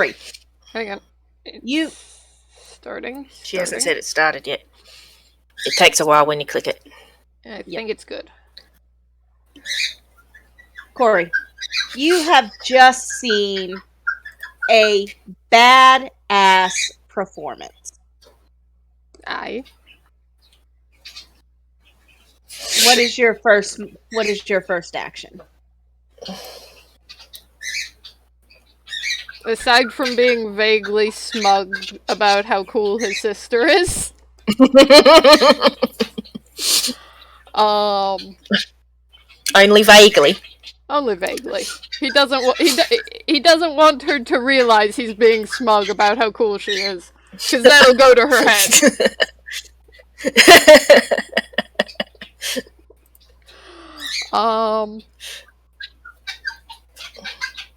Corey. Hang on. You starting? She hasn't said it started yet. It takes a while when you click it. I think it's good. Corey, you have just seen a badass performance. Aye. What is your first action? Aside from being vaguely smug about how cool his sister is. Only vaguely. Only vaguely. He doesn't want her to realize he's being smug about how cool she is, because that'll go to her head.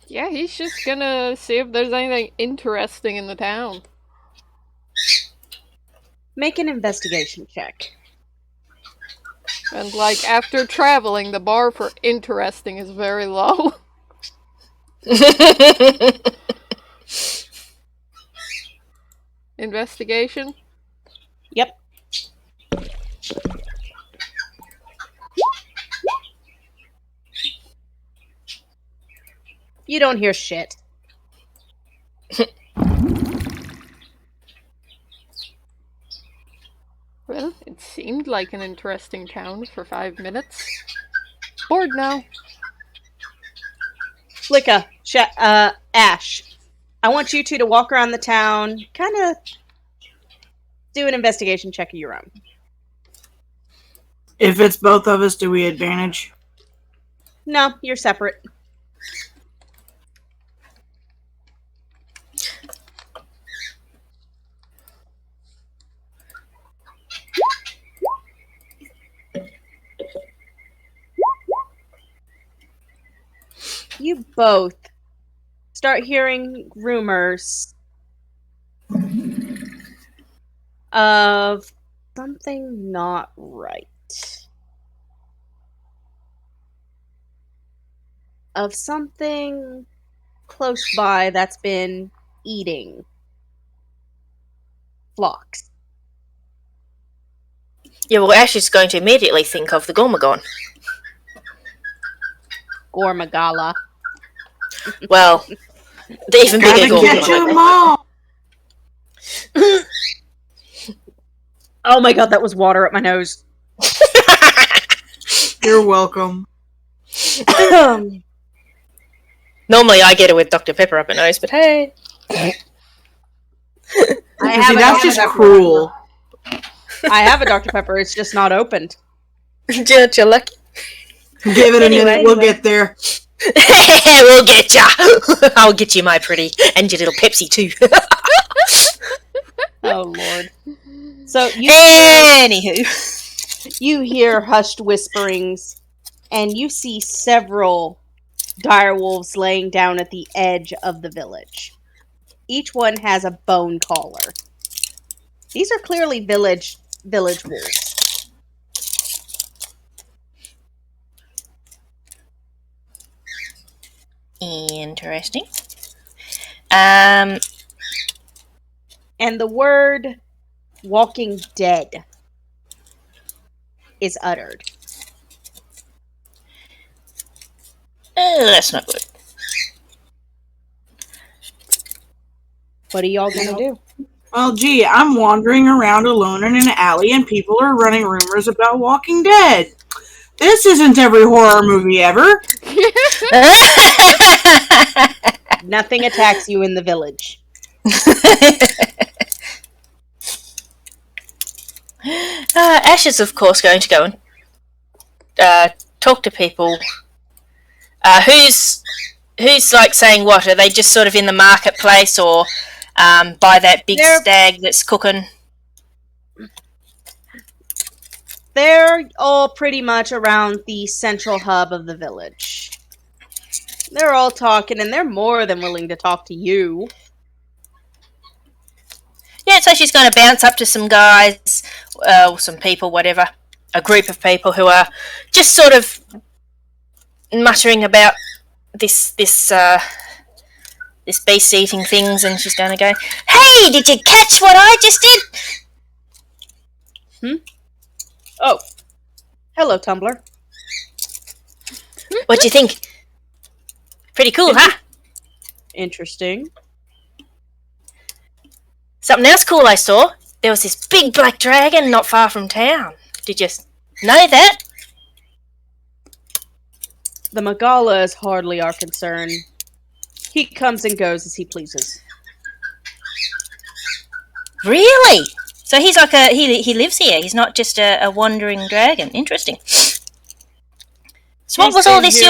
Yeah, he's just gonna see if there's anything interesting in the town. Make an investigation check. And, after traveling, the bar for interesting is very low. Investigation? Yep. You don't hear shit. Well, it seemed like an interesting town for 5 minutes. Bored now. Flikk'a, Ash, I want you two to walk around the town, kind of do an investigation check of your own. If it's both of us, do we advantage? No, you're separate. You both start hearing rumors of something not right. Of something close by that's been eating flocks. Yeah, well, Ash is going to immediately think of the Gormagon. Gormagala. Well, the even bigger Gormagon. Oh my god, that was water up my nose. You're welcome. Normally I get it with Dr. Pepper up my nose, but hey. That's just cruel. I have a Dr. Pepper, it's just not opened. You're lucky. Give it a minute, we'll get there. We'll get ya. I'll get you, my pretty, and your little Pepsi too. Oh Lord. So anywho, you hear hushed whisperings, and you see several direwolves laying down at the edge of the village. Each one has a bone collar. These are clearly village wolves. interesting. And the word "walking dead" is uttered. That's not good. What are y'all gonna do? Well, gee, I'm wandering around alone in an alley and people are running rumors about Walking Dead. This isn't every horror movie ever. Nothing attacks you in the village. Ash is, of course, going to go and talk to people. Who's like saying what? Are they just sort of in the marketplace or by that big stag that's cooking? They're all pretty much around the central hub of the village. They're all talking, and they're more than willing to talk to you. Yeah, so she's going to bounce up to some guys, some people, whatever, a group of people who are just sort of muttering about this this beast eating things, and she's going to go, "Hey, did you catch what I just did?" Oh, hello, Tumbler. What do you think? Pretty cool, huh? Interesting. Something else cool I saw. There was this big black dragon not far from town. Did you know that? The Magala is hardly our concern. He comes and goes as he pleases. Really? So he's like he lives here. He's not just a wandering dragon. Interesting. So what was all this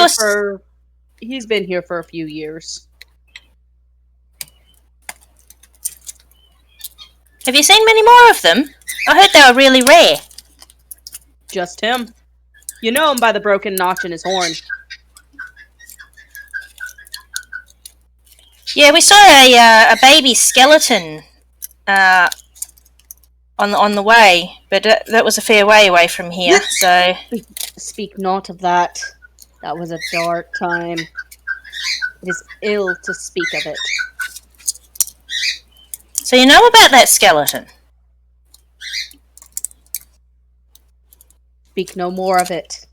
He's been here for a few years. Have you seen many more of them? I heard they were really rare. Just him. You know him by the broken notch in his horn. Yeah, we saw a baby skeleton on the way, but that was a fair way away from here. So Speak not of that. That was a dark time. It is ill to speak of it. So you know about that skeleton? Speak no more of it.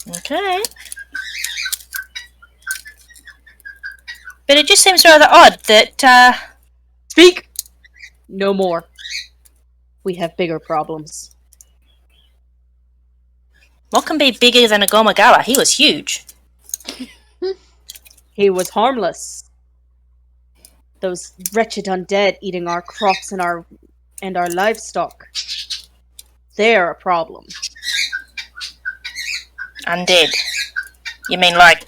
Okay. But it just seems rather odd that... Speak no more. We have bigger problems. What can be bigger than a Gomagala? He was huge. He was harmless. Those wretched undead eating our crops and our livestock. They're a problem. Undead. You mean like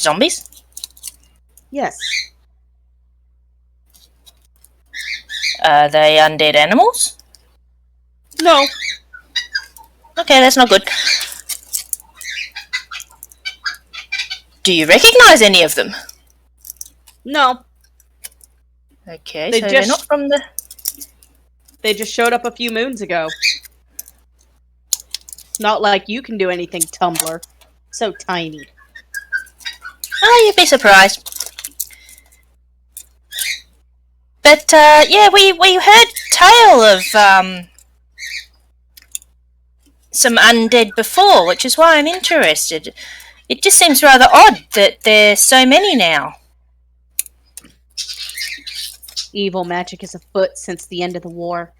zombies? Yes. Are they undead animals? No. Okay, that's not good. Do you recognise any of them? No. Okay, They so they're just- not from the... They just showed up a few moons ago. Not like you can do anything, Tumbler. So tiny. Oh, you'd be surprised. But, yeah, we heard tale of, some undead before, which is why I'm interested. It just seems rather odd that there's so many now. Evil magic is afoot since the end of the war.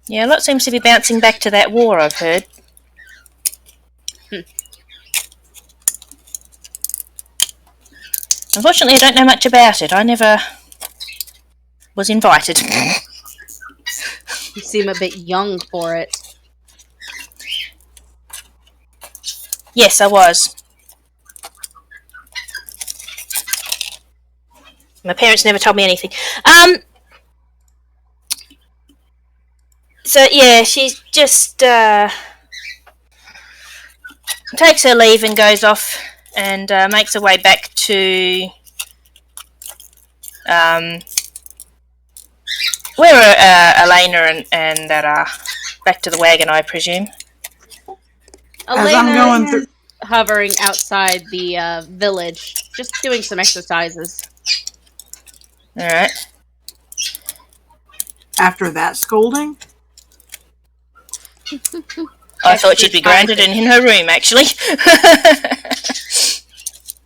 Yeah, a lot seems to be bouncing back to that war, I've heard. Unfortunately, I don't know much about it. I never was invited. You seem a bit young for it. Yes, I was. My parents never told me anything. So, yeah, she just takes her leave and goes off and makes her way back to where are Aleyna and that are back to the wagon, I presume. As I'm going through... Hovering outside the village, just doing some exercises. Alright. After that scolding? I thought she'd be grounded and in her room, actually.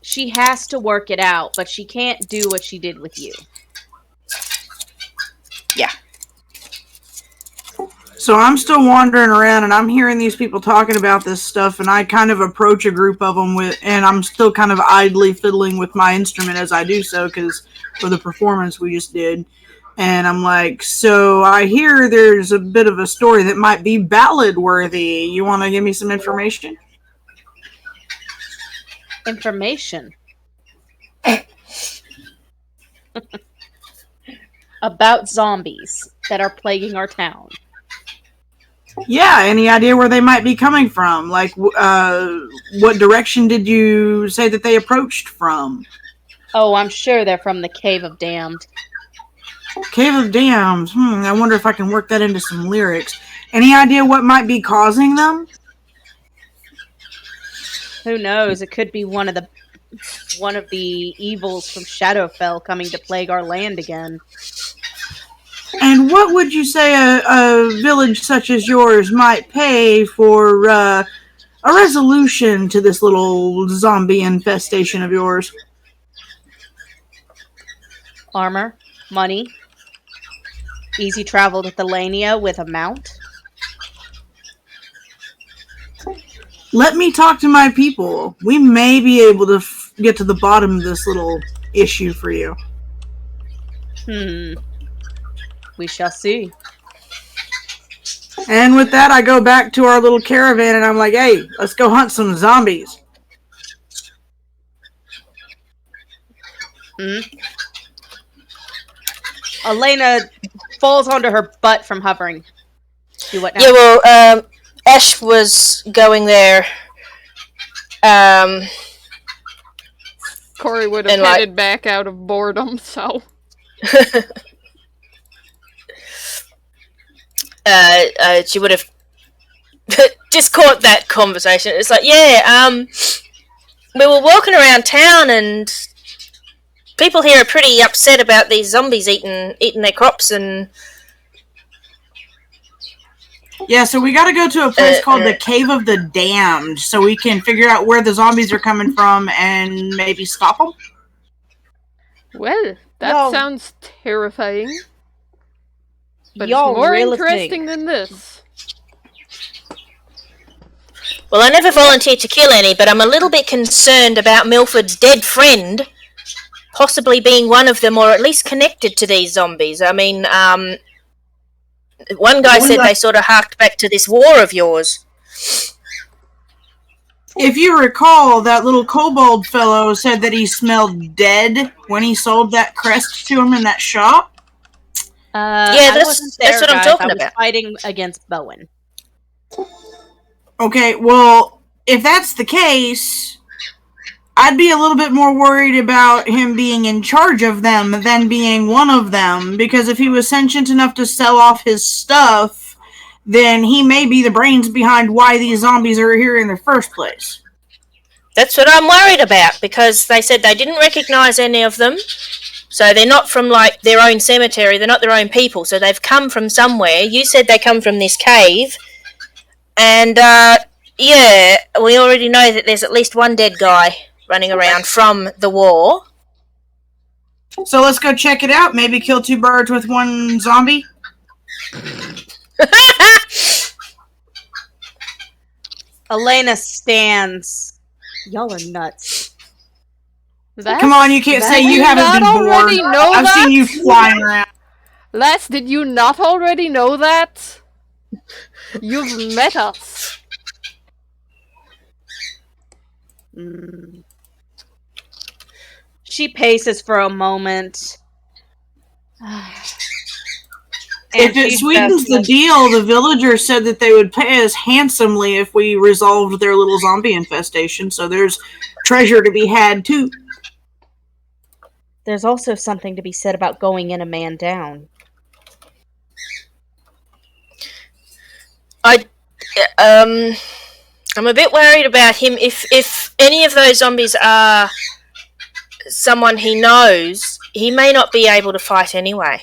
She has to work it out, but she can't do what she did with you. Yeah. So I'm still wandering around and I'm hearing these people talking about this stuff, and I kind of approach a group of them and I'm still kind of idly fiddling with my instrument as I do so, because for the performance we just did. And I'm like, so I hear there's a bit of a story that might be ballad worthy. You want to give me some information? Information? About zombies that are plaguing our town. Yeah, any idea where they might be coming from? Like, what direction did you say that they approached from? Oh, I'm sure they're from the Cave of Damned. Cave of Dams. I wonder if I can work that into some lyrics. Any idea what might be causing them? Who knows? It could be one of the evils from Shadowfell coming to plague our land again. And what would you say a village such as yours might pay for a resolution to this little zombie infestation of yours? Armor, money, easy travel to Aleyna with a mount. Let me talk to my people. We may be able to get to the bottom of this little issue for you. We shall see. And with that, I go back to our little caravan and I'm like, hey, let's go hunt some zombies. Aleyna falls onto her butt from hovering. Do what now? Yeah, well, Ash was going there. Corey would have headed back out of boredom, so... She would have just caught that conversation. It's like, we were walking around town and people here are pretty upset about these zombies eating their crops and... Yeah, so we gotta go to a place called the Cave of the Damned so we can figure out where the zombies are coming from and maybe stop them. Well, that sounds terrifying. But it's more interesting than this. Well, I never volunteered to kill any, but I'm a little bit concerned about Milford's dead friend possibly being one of them, or at least connected to these zombies. I mean, one guy said they sort of harked back to this war of yours. If you recall, that little kobold fellow said that he smelled dead when he sold that crest to him in that shop. That's what I'm talking about. Fighting against Bowen. Okay, well, if that's the case, I'd be a little bit more worried about him being in charge of them than being one of them, because if he was sentient enough to sell off his stuff, then he may be the brains behind why these zombies are here in the first place. That's what I'm worried about, because they said they didn't recognize any of them. So they're not from, like, their own cemetery. They're not their own people. So they've come from somewhere. You said they come from this cave. And, we already know that there's at least one dead guy running around from the war. So let's go check it out. Maybe kill two birds with one zombie. Aleyna stands. Y'all are nuts. Come on, you can't say you haven't been bored. I've seen you flying around. Les, did you not already know that? You've met us. She paces for a moment. If it sweetens the deal, the villagers said that they would pay us handsomely if we resolved their little zombie infestation, so there's treasure to be had, too. There's also something to be said about going in a man down. I'm a bit worried about him. If any of those zombies are someone he knows, he may not be able to fight anyway.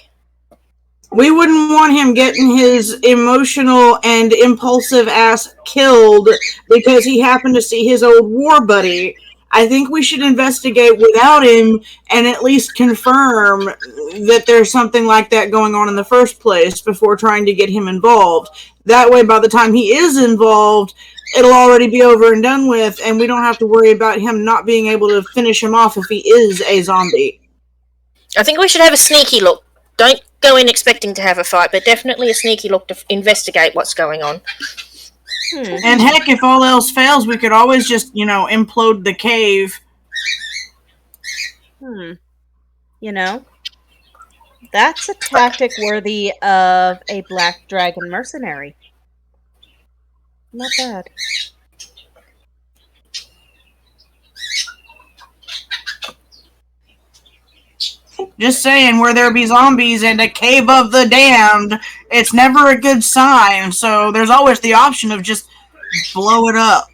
We wouldn't want him getting his emotional and impulsive ass killed because he happened to see his old war buddy. I think we should investigate without him and at least confirm that there's something like that going on in the first place before trying to get him involved. That way, by the time he is involved, it'll already be over and done with, and we don't have to worry about him not being able to finish him off if he is a zombie. I think we should have a sneaky look. Don't go in expecting to have a fight, but definitely a sneaky look to investigate what's going on. And heck, if all else fails, we could always just, implode the cave. You know, that's a tactic worthy of a black dragon mercenary. Not bad. Just saying, where there be zombies and a cave of the damned, it's never a good sign, so there's always the option of just blow it up.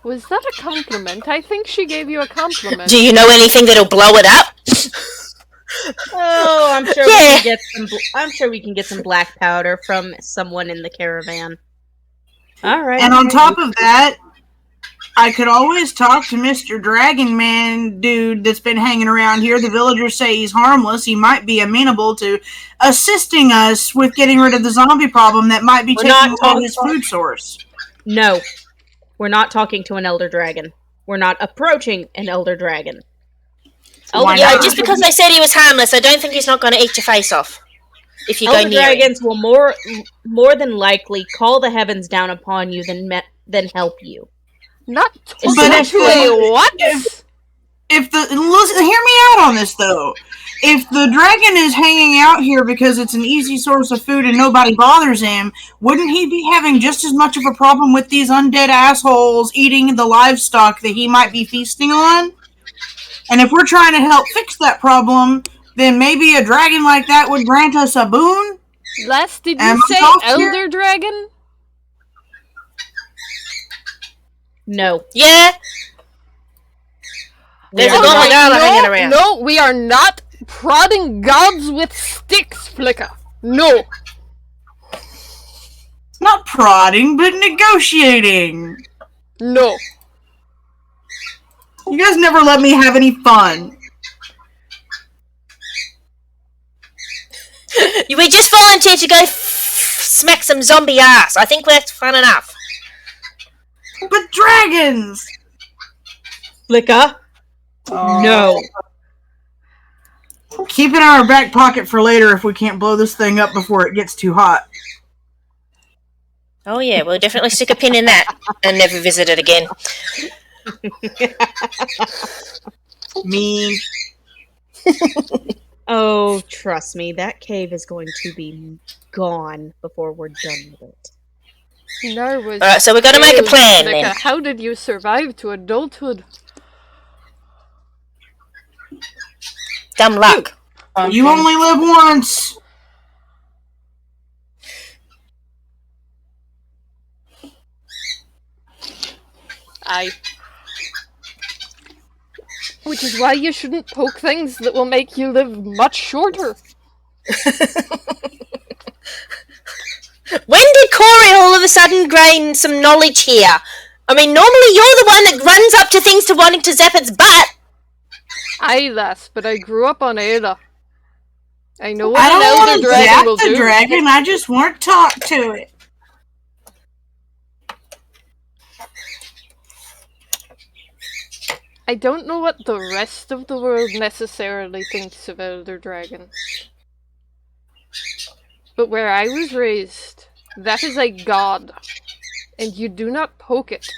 Was that a compliment? I think she gave you a compliment. Do you know anything that'll blow it up? Oh, I'm sure we can get some. I'm sure we can get some black powder from someone in the caravan. All right. And on top of that, I could always talk to Mr. Dragon Man dude that's been hanging around here. The villagers say he's harmless. He might be amenable to assisting us with getting rid of the zombie problem that might be taking away his food source. No, we're not talking to an elder dragon. We're not approaching an elder dragon. Just because I said he was harmless, I don't think he's not going to eat your face off. If you go near dragons will more than likely call the heavens down upon you than help you. Not totally. What? If the listen, hear me out on this though. If the dragon is hanging out here because it's an easy source of food and nobody bothers him, wouldn't he be having just as much of a problem with these undead assholes eating the livestock that he might be feasting on? And if we're trying to help fix that problem, then maybe a dragon like that would grant us a boon? Les, did you say elder dragon? No. Yeah. There's a golden girl hanging around. No, we are not prodding gods with sticks, Flikk'a. No. Not prodding, but negotiating. No. You guys never let me have any fun. We just volunteered to go smack some zombie ass. I think that's fun enough. But dragons! Flikk'a? No. Keep it in our back pocket for later if we can't blow this thing up before it gets too hot. Oh yeah, we'll definitely stick a pin in that and never visit it again. Me. Oh, trust me, that cave is going to be gone before we're done with it. Alright, so we're gonna make a plan then. How did you survive to adulthood? Dumb luck. You only live once. Which is why you shouldn't poke things that will make you live much shorter. When did Corey all of a sudden gain some knowledge here? I mean, normally you're the one that runs up to things to wanting to zap its butt. Aye, lass, but I grew up on Ada. I know what an elder dragon will do. I don't want to zap the dragon, I just want to talk to it. I don't know what the rest of the world necessarily thinks of elder dragons. But where I was raised, that is a god, and you do not poke it.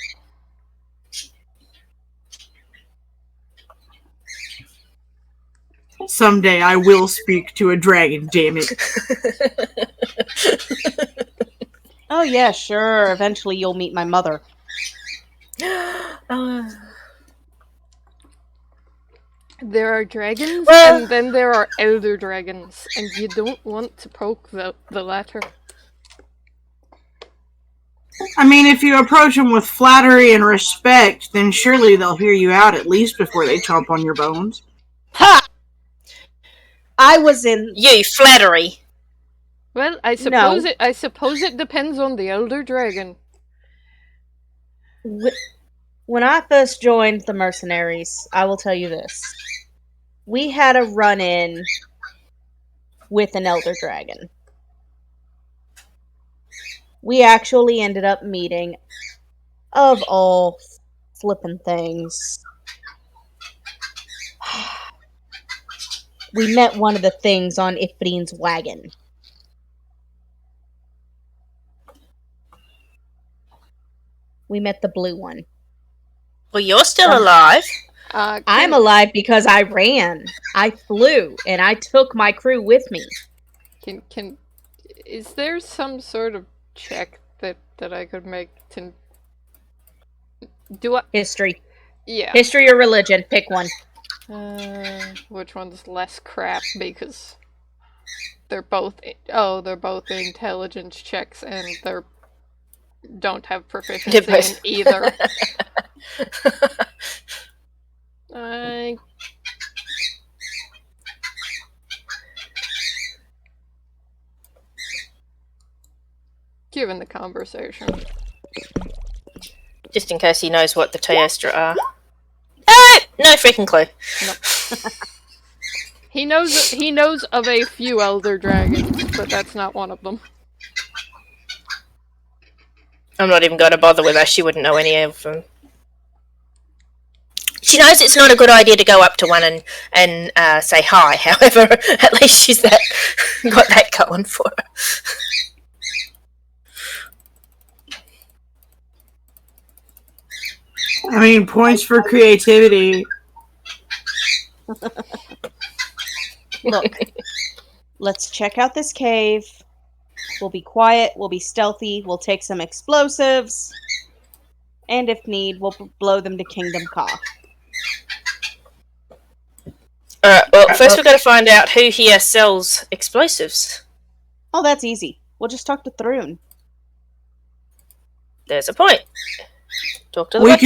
Someday I will speak to a dragon, damn it. Oh yeah, sure. Eventually you'll meet my mother. There are dragons, and then there are elder dragons, and you don't want to poke the latter. I mean, if you approach them with flattery and respect, then surely they'll hear you out at least before they chomp on your bones. Ha! I was in... You, flattery. Well, I suppose it depends on the elder dragon. When I first joined the mercenaries, I will tell you this. We had a run-in with an elder dragon. We actually ended up meeting, of all flippin' things, we met one of the things on Ifrin's wagon. We met the blue one. Well, you're still alive. I'm alive because I ran. I flew, and I took my crew with me. Is there some sort of check that I could make to do a history? Yeah. History or religion? Pick one. Which one's less crap? Because They're both intelligence checks, and they're don't have proficiency in either. Given the conversation. Just in case he knows what the Teostra are. No freaking clue. Nope. He knows of a few elder dragons, but that's not one of them. I'm not even going to bother with her. She wouldn't know any of them. She knows it's not a good idea to go up to one and say hi. However, at least she's got that going for her. I mean, points for creativity. Look, let's check out this cave. We'll be quiet, we'll be stealthy, we'll take some explosives, and if need, we'll blow them to Kingdom Ka. Alright, well, first we've got to find out who here sells explosives. Oh, that's easy. We'll just talk to Thrune. There's a point. Talk to the We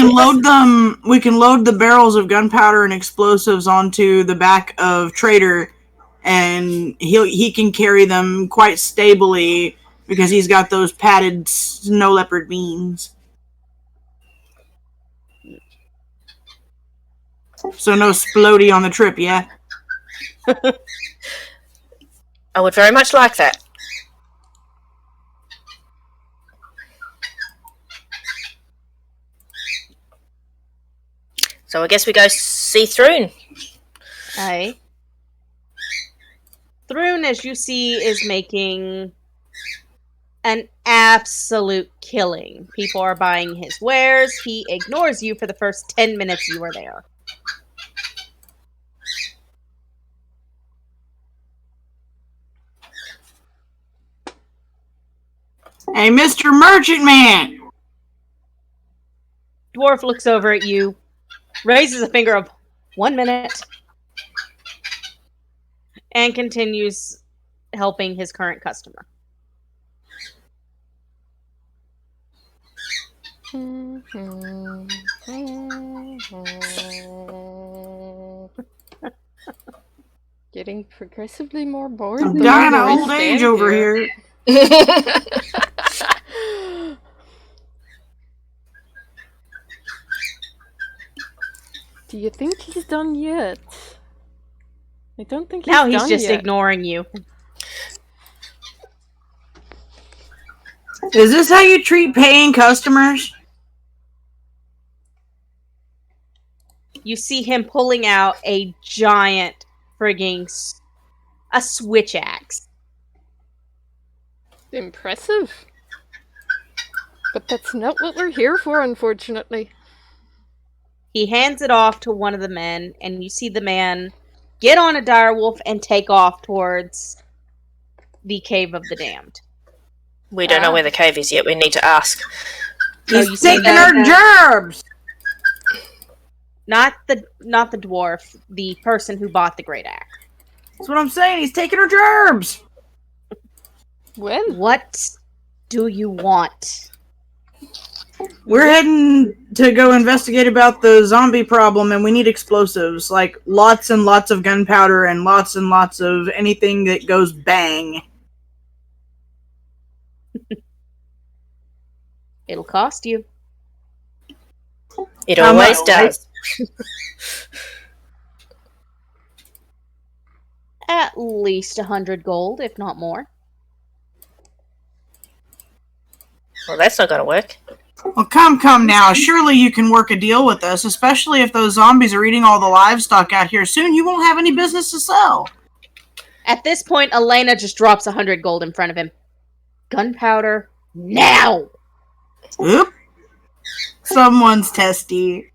can load the barrels of gunpowder and explosives onto the back of Trader, and he can carry them quite stably because he's got those padded snow leopard beans. So no splody on the trip, yeah? I would very much like that. So I guess we go see Thrune. Aye. Thrune, as you see, is making an absolute killing. People are buying his wares. He ignores you for the first 10 minutes you are there. Hey, Mr. Merchant Man! Dwarf looks over at you, raises a finger of 1 minute, and continues helping his current customer. Getting progressively more bored. I'm dying of old age over here. Do you think he's done yet? I don't think he's done yet. Now he's just ignoring you. Is this how you treat paying customers? You see him pulling out a giant frigging a switch axe. Impressive. But that's not what we're here for, unfortunately. He hands it off to one of the men, and you see the man get on a direwolf and take off towards the Cave of the Damned. We don't know where the cave is yet. We need to ask. He's taking our gerbs! Not the dwarf, the person who bought the great axe. That's what I'm saying. He's taking our gerbs! When? What do you want? We're heading to go investigate about the zombie problem, and we need explosives. Like, lots and lots of gunpowder and lots of anything that goes bang. It'll cost you. It always does. At least 100 gold, if not more. Well, that's not going to work. Well, come now. Surely you can work a deal with us, especially if those zombies are eating all the livestock out here. Soon you won't have any business to sell. At this point, Aleyna just drops 100 gold in front of him. Gunpowder, now! Oop. Someone's testy.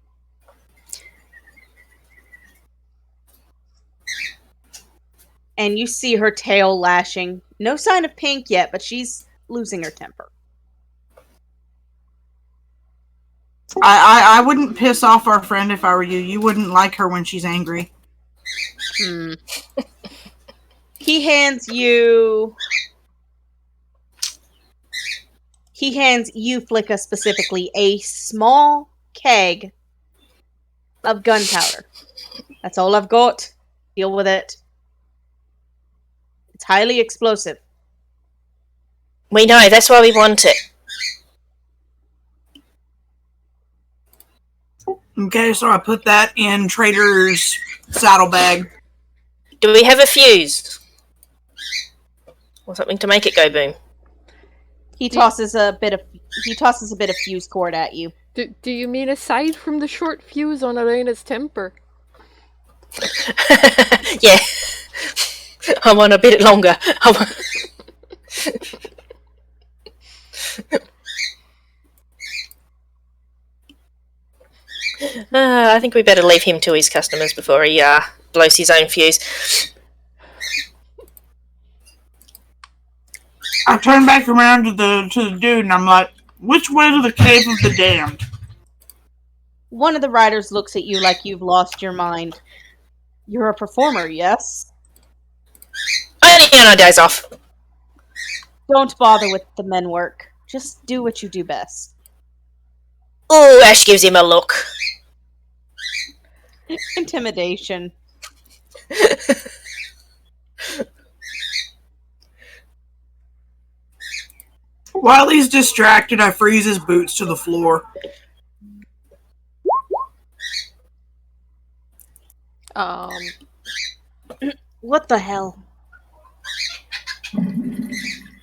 And you see her tail lashing. No sign of pink yet, but she's losing her temper. I wouldn't piss off our friend if I were you. You wouldn't like her when she's angry. He hands you, Flikk'a, specifically a small keg of gunpowder. That's all I've got. Deal with it. It's highly explosive. We know, that's why we want it. Okay, so I put that in Trader's saddlebag. Do we have a fuse? Or something to make it go boom? He tosses a bit of fuse cord at you. Do you mean aside from the short fuse on Aleyna's temper? Yeah. I want a bit longer. I think we better leave him to his customers before he blows his own fuse. I turn back around to the dude and I'm like, which way to the cave of the damned? One of the riders looks at you like you've lost your mind. You're a performer, yes? Only on our days off. Don't bother with the men work. Just do what you do best. Ooh, Ash gives him a look. Intimidation. While he's distracted, I freeze his boots to the floor. What the hell?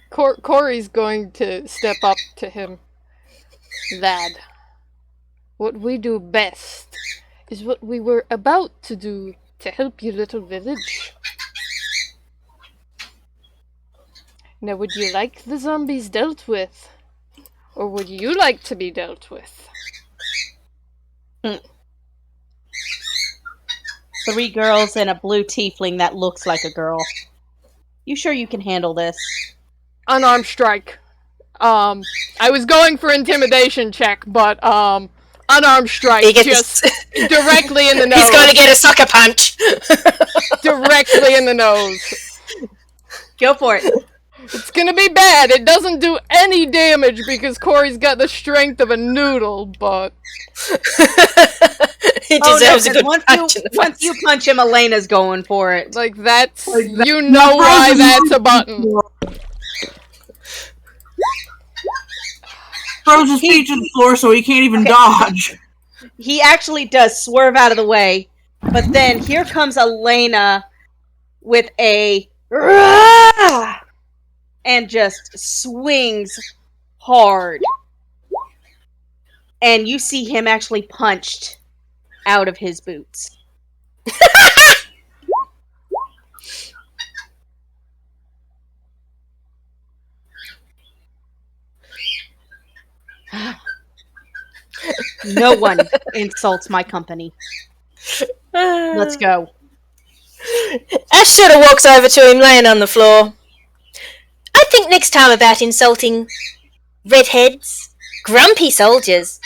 Corey's going to step up to him. Lad, what we do best is what we were about to do to help your little village. Now, would you like the zombies dealt with? Or would you like to be dealt with? 3 girls and a blue tiefling that looks like a girl. You sure you can handle this? Unarmed strike. I was going for intimidation check, but unarmed strike just directly in the nose. He's going to get a sucker punch. Directly in the nose. Go for it. It's gonna be bad. It doesn't do any damage because Corey's got the strength of a noodle, but he deserves a good punch. Once you punch him, Aleyna's going for it. Like that's you know why that's a button. Throws his feet to the floor so he can't even dodge. He actually does swerve out of the way, but then here comes Aleyna with a and just swings hard. And you see him actually punched out of his boots. No one insults my company. Let's go. Ash sort of walks over to him, laying on the floor. I think next time about insulting redheads, grumpy soldiers,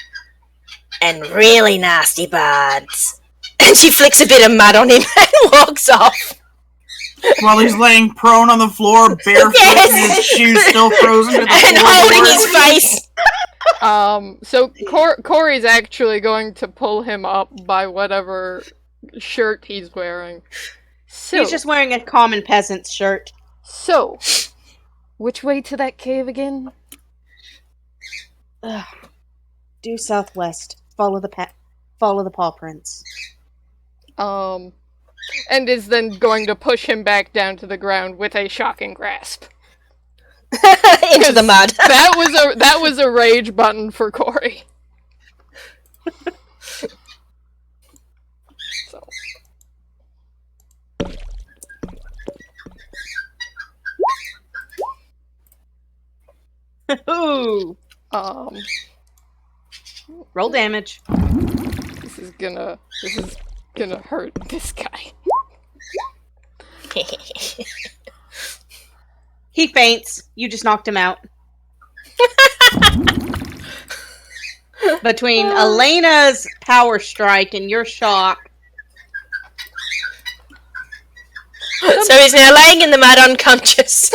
and really nasty bards. And she flicks a bit of mud on him and walks off. While he's laying prone on the floor, barefoot, Yes! and his shoes still frozen to the And floor. holding his face. So Corey's actually going to pull him up by whatever shirt he's wearing. So, He's just wearing a common peasant's shirt. So, which way to that cave again? Due southwest. Follow the paw prints. And is then going to push him back down to the ground with a shocking grasp. Into the mud. That was a rage button for Corey. So. Ooh. Roll damage. This is gonna hurt this guy. He faints. You just knocked him out. Between Aleyna's power strike and your shock, So he's now laying in the mud unconscious.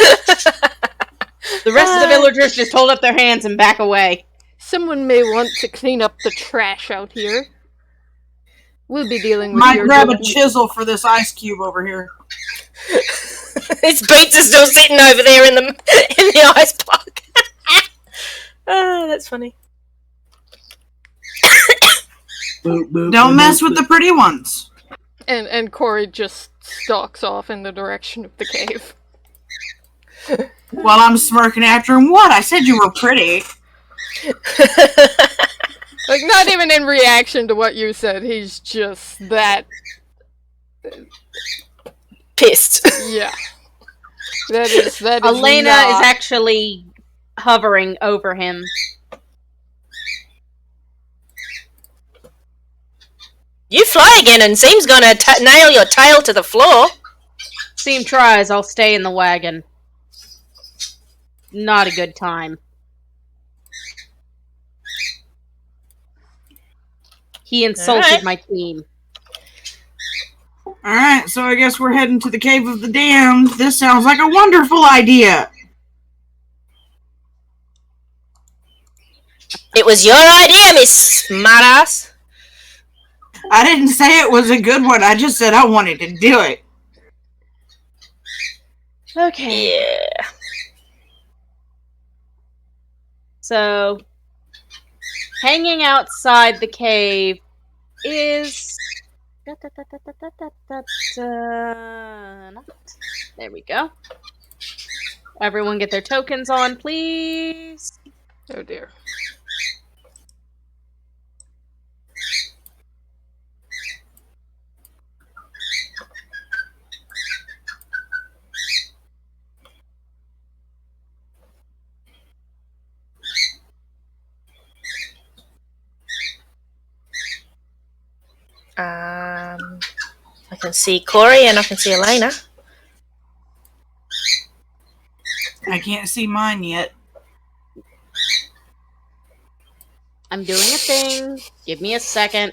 The rest of the villagers just hold up their hands and back away. Someone may want to clean up the trash out here. We'll be dealing with Might your grab a chisel for this ice cube over here. His boots are still sitting over there in the ice block. Oh, that's funny. Don't mess with the pretty ones. And Corey just stalks off in the direction of the cave. While I'm smirking after him, what? I said you were pretty. Like, not even in reaction to what you said, he's just that... Pissed. Yeah. That is Aleyna not... is actually hovering over him. You fly again and Seam's gonna nail your tail to the floor. Seam tries, I'll stay in the wagon. Not a good time. He insulted my team. Alright, so I guess we're heading to the Cave of the Damned. This sounds like a wonderful idea. It was your idea, Miss Smartass. I didn't say it was a good one. I just said I wanted to do it. Okay. Yeah. So, hanging outside the cave is... There we go. Everyone get their tokens on, please. Oh dear. I can see Corey and I can see Aleyna. I can't see mine yet. I'm doing a thing. Give me a second.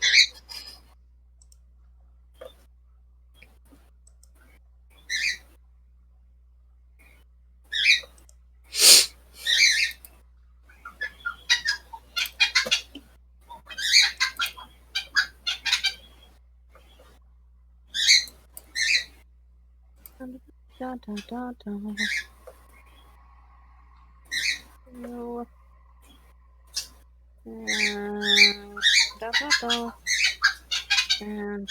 No. And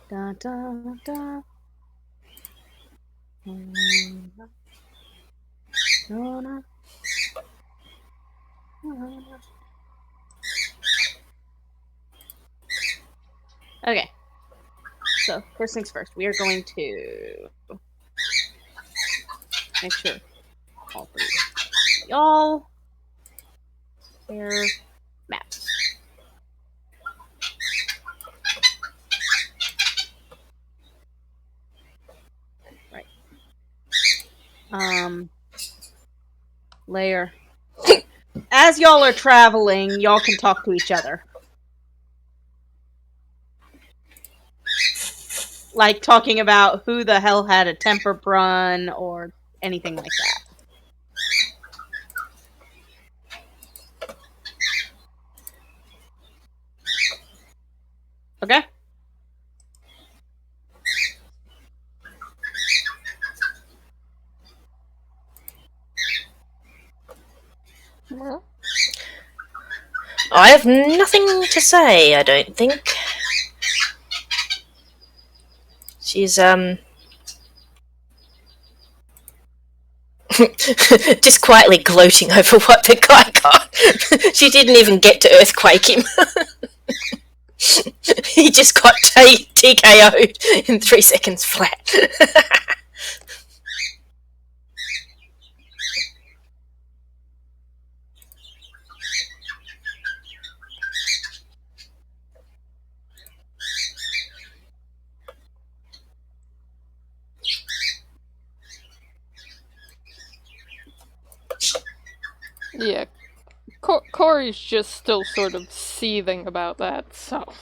da da da. Okay. So, first things first, we are going to make sure all three y'all their maps. Right. Layer. As y'all are traveling, y'all can talk to each other. Like talking about who the hell had a temper run or anything like that. Okay? Well, I have nothing to say, I don't think. She's, just quietly gloating over what the guy got. She didn't even get to earthquake him. He just got TKO'd in 3 seconds flat. yeah. Corey's just still sort of seething about that, so...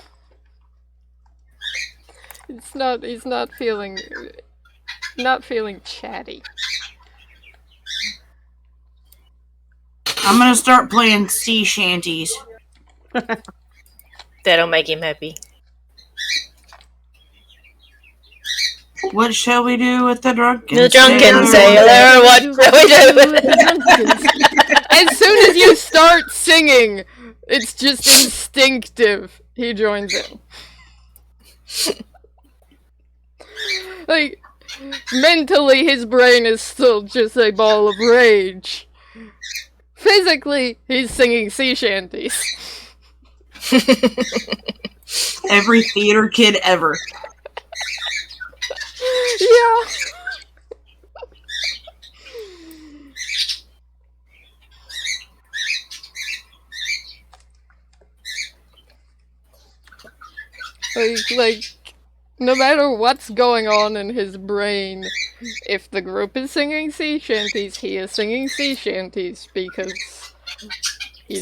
He's not feeling chatty. I'm gonna start playing sea shanties. That'll make him happy. What shall we do with the drunken The drunken sailor? sailor, what shall we do with it? As soon as you start singing, it's just instinctive. He joins in. Like, mentally, his brain is still just a ball of rage. Physically, he's singing sea shanties. Every theater kid ever. Yeah. Like, no matter what's going on in his brain, if the group is singing sea shanties, he is singing sea shanties because he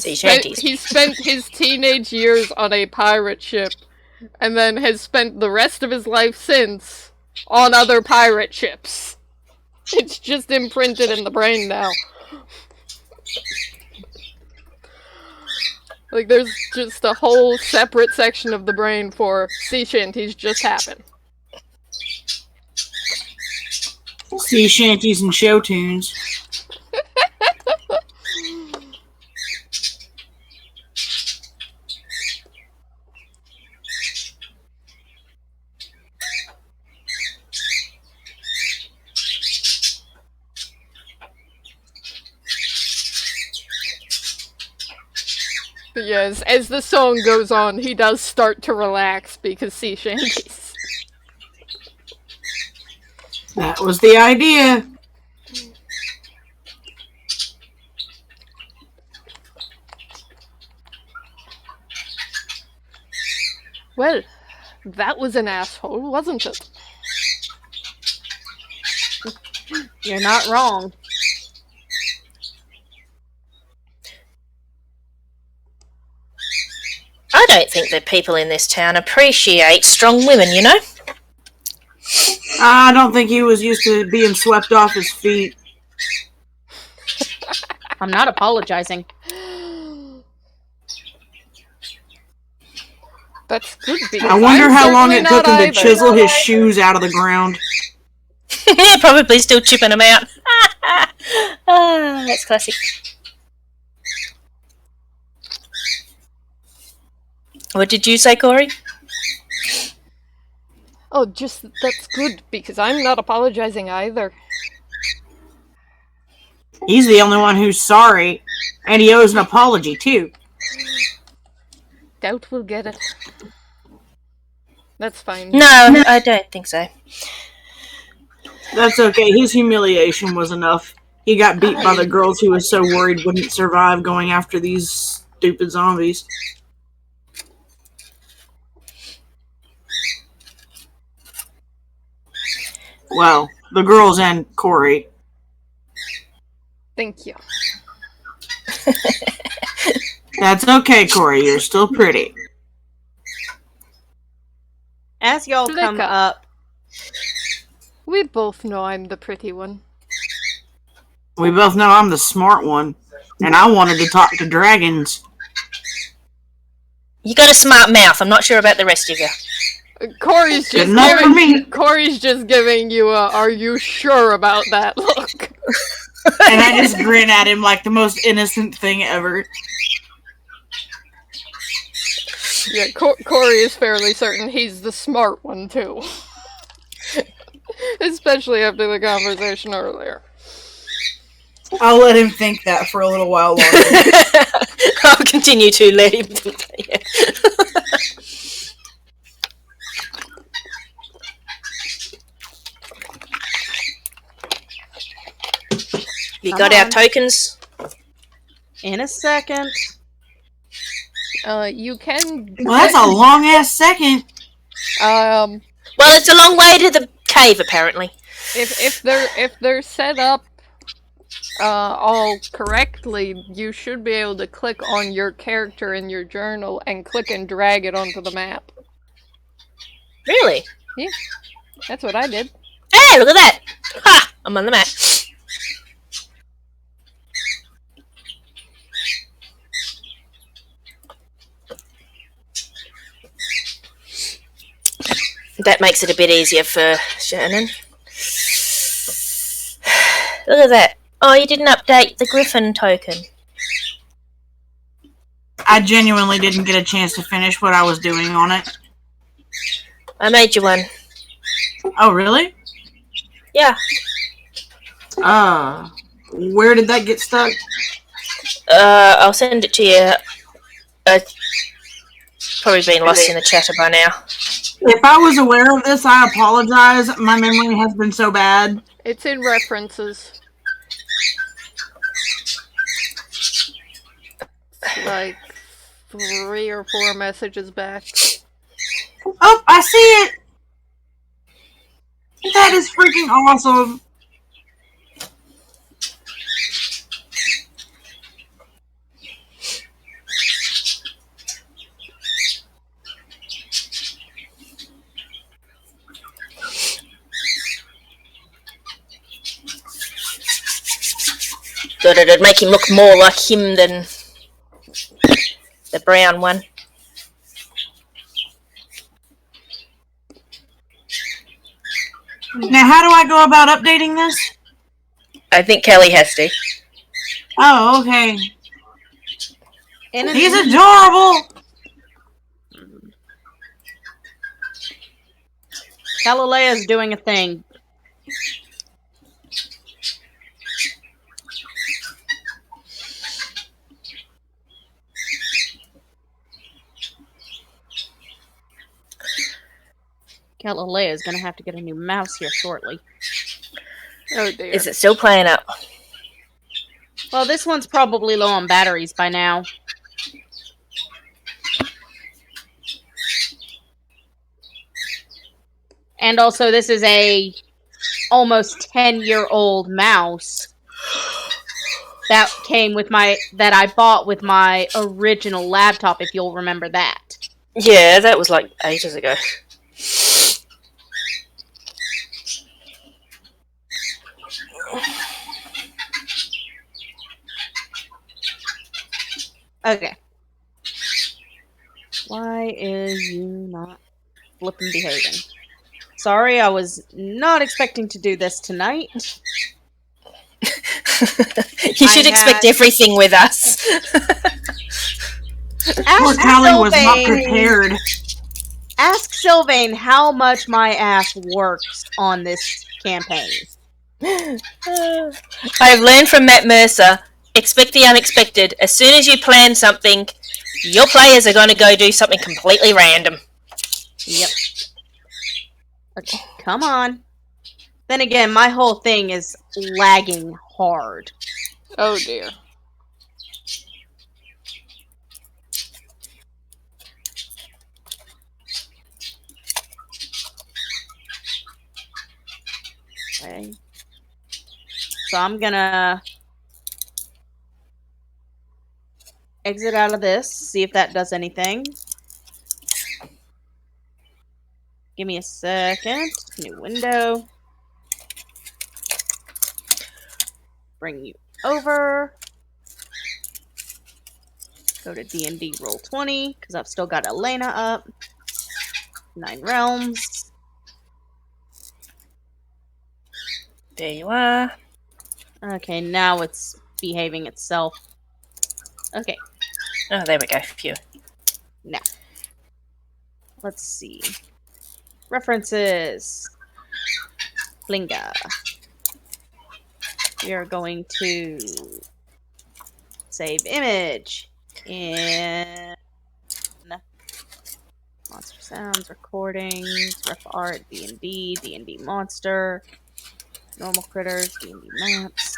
spent his teenage years on a pirate ship and then has spent the rest of his life since on other pirate ships. It's just imprinted in the brain now. Like, there's just a whole separate section of the brain for sea shanties just happen. Sea shanties and show tunes. But yes, as the song goes on, he does start to relax because sea shanties. That was the idea. Well, that was an asshole, wasn't it? You're not wrong. I don't think that people in this town appreciate strong women, you know? I don't think he was used to being swept off his feet. I'm not apologizing. That's good because I wonder how long certainly it took not him to either. chisel his shoes out of the ground. Yeah, probably still chipping them out. Ah, that's classic. What did you say, Corey? Oh, just that's good because I'm not apologizing either. He's the only one who's sorry, and he owes an apology, too. Doubt we'll get it. That's fine. No, I don't think so. That's okay. His humiliation was enough. He got beat by the girls he was so worried wouldn't survive going after these stupid zombies. Well, the girls and Corey. Thank you. That's okay, Corey. You're still pretty. As y'all come Flikk'a. up, We both know I'm the pretty one. We both know I'm the smart one, and I wanted to talk to dragons. You got a smart mouth. I'm not sure about the rest of you. Corey's Good just enough for me. Corey's just giving you a "Are you sure about that?" look. And I just grin at him like the most innocent thing ever. Yeah, Corey is fairly certain he's the smart one too. Especially after the conversation earlier. I'll let him think that for a little while longer. I'll continue to let him think that, yeah. You Come got our on. tokens? in a second. You can. Well, that's a long-ass second. Um, Well, it's a long way to the cave, apparently. if they're set up all correctly, you should be able to click on your character in your journal and click and drag it onto the map. Really? Yeah, that's what I did. Hey, look at that! Ha! I'm on the map. That makes it a bit easier for Shannon. Look at that. Oh, you didn't update the Griffin token. I genuinely didn't get a chance to finish what I was doing on it. I made you one. Oh, really? Yeah. Where did that get stuck? I'll send it to you. Probably been lost in the chatter by now. If I was aware of this, I apologize. My memory has been so bad. It's in references. Like 3 or 4 messages back. Oh, I see it! That is freaking awesome. Thought it'd make him look more like him than the brown one. Now, how do I go about updating this? I think Kelly has to. Oh, okay. And He's adorable! Calilea's doing a thing. Calilea is going to have to get a new mouse here shortly. Oh dear. Is it still playing up? Well, this one's probably low on batteries by now. And also, this is a almost 10-year-old mouse that came with that I bought with my original laptop, if you'll remember that. Yeah, that was like ages ago. Okay. Why is you not flipping behaving? Sorry, I was not expecting to do this tonight. You should expect everything with us. Poor Callie was not prepared. Ask Sylvain how much my ass works on this campaign. I have learned from Matt Mercer, expect the unexpected. As soon as you plan something, your players are going to go do something completely random. Yep. Okay, come on. Then again, my whole thing is lagging hard. Oh dear. Okay. So I'm gonna exit out of this, see if that does anything. Give me a second. New window. Bring you over. Go to D&D Roll20, because I've still got Aleyna up. 9 realms. There you are. Okay, now it's behaving itself. Okay. Oh, there we go. Phew. Now. Let's see. References. Flikk'a. We are going to save image in monster sounds, recordings, ref art, D&D, D&D monster, normal critters, D&D maps,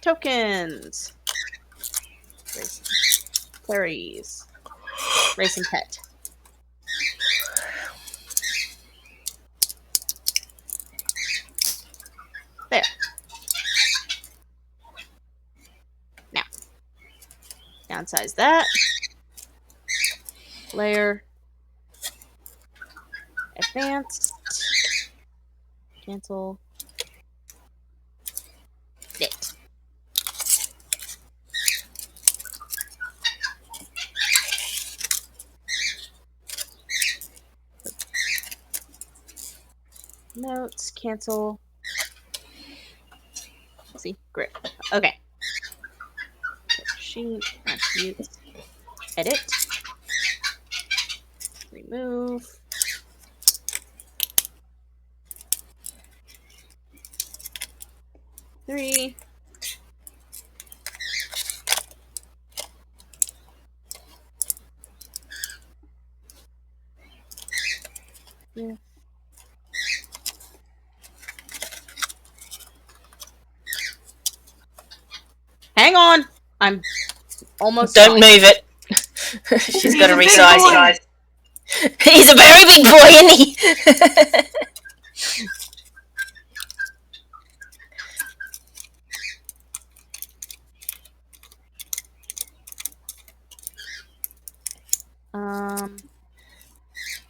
tokens, racing, queries, racing pet. There. Now, downsize that. Layer. Advanced. Cancel. It. Notes. Cancel. See? Great. Okay. Sheet. Attributes. Edit. Remove. Three. Yeah. Hang on. I'm almost Don't done. move it. She's got to He's a big resize boy. it. He's a very big boy, isn't he?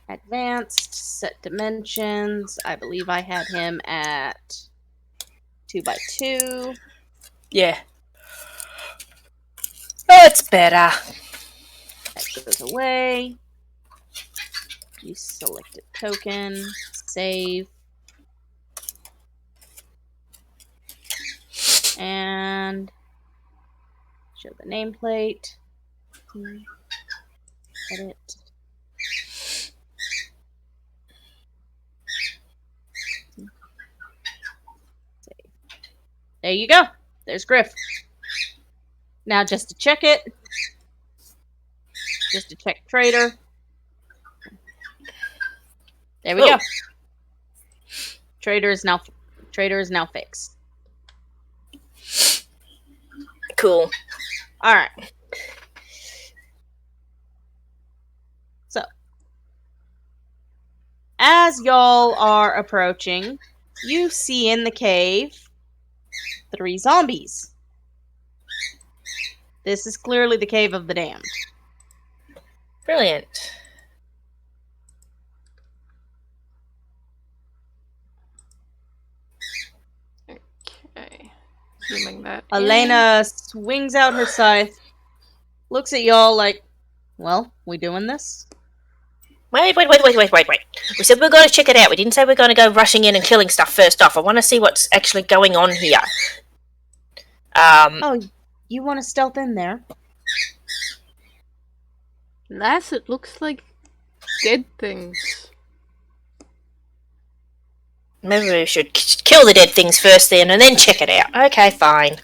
Advanced, set dimensions. I believe I had him at 2x2. Yeah. Oh, it's better. That goes away. You select a token. Save. And show the nameplate. Edit. Save. There you go. There's Griff. Now just to check it. Just to check Trader. There we go. Trader is now fixed. Cool. All right. So, as y'all are approaching, you see in the cave 3 zombies. This is clearly the Cave of the Damned. Brilliant. Okay. Zooming that Aleyna swings out her scythe, looks at y'all like, well, we doing this? Wait. We said we are going to check it out. We didn't say we're going to go rushing in and killing stuff first off. I want to see what's actually going on here. Oh, you want to stealth in there? Lass, it looks like dead things. Maybe we should kill the dead things first then, and then check it out. Okay, fine.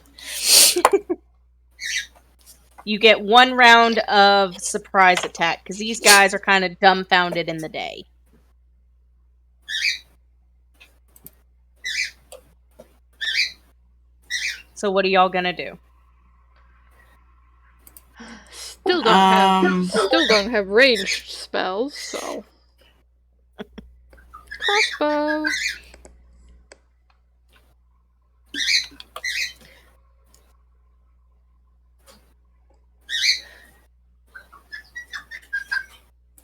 You get 1 round of surprise attack, because these guys are kind of dumbfounded in the day. So what are y'all gonna do? Still don't have ranged spells, so crossbow.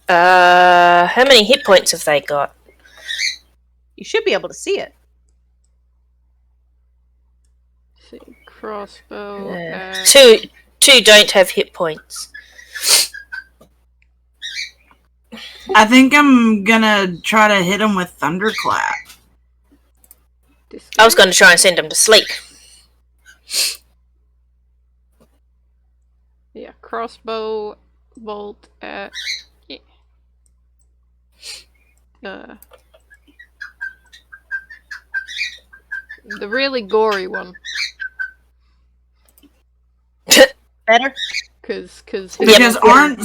How many hit points have they got? You should be able to see it. See, crossbow. Two don't have hit points. I think I'm gonna try to hit him with Thunderclap. I was going to try and send them to sleep. Yeah, crossbow bolt at. Yeah. The really gory one. Better? Because aren't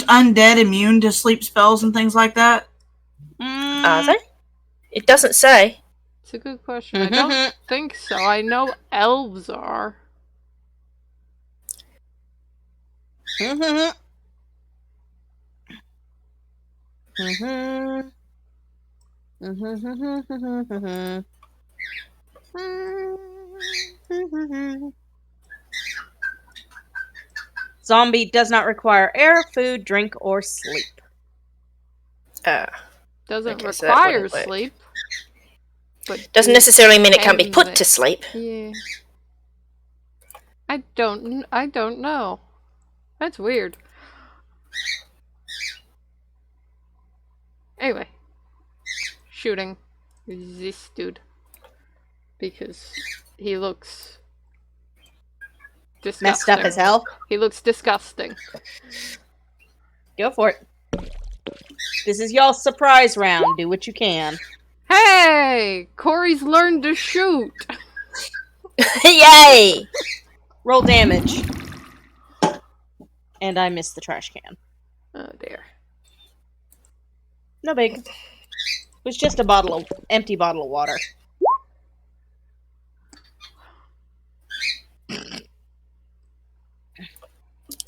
undead immune to sleep spells and things like that? Are they? It doesn't say. It's a good question. I don't think so. I know elves are. Zombie does not require air, food, drink, or sleep. Doesn't Okay, so that require wouldn't work. sleep. But Doesn't necessarily mean it can't be put to sleep. Yeah. I don't know. That's weird. Anyway. Shooting this dude. Because he looks disgusting. Messed up as hell. He looks disgusting. Go for it. This is y'all's surprise round. Do what you can. Hey! Corey's learned to shoot! Yay! Roll damage. And I missed the trash can. Oh dear. No big. It was just empty bottle of water.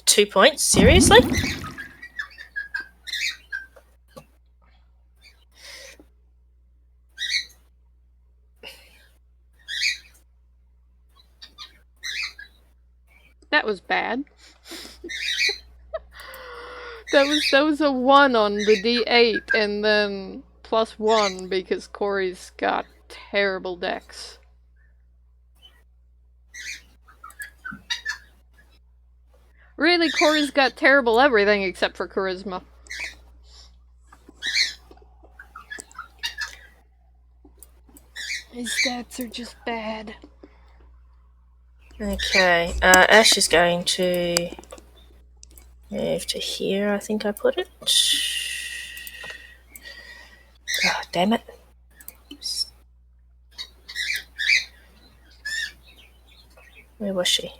Two points? Seriously? That was bad. that was a 1 on the D8 and then +1 because Corey's got terrible dex. Really, Corey's got terrible everything except for charisma. His stats are just bad. Okay, Ash is going to move to here, I think I put it. Oh, damn it. Where was she?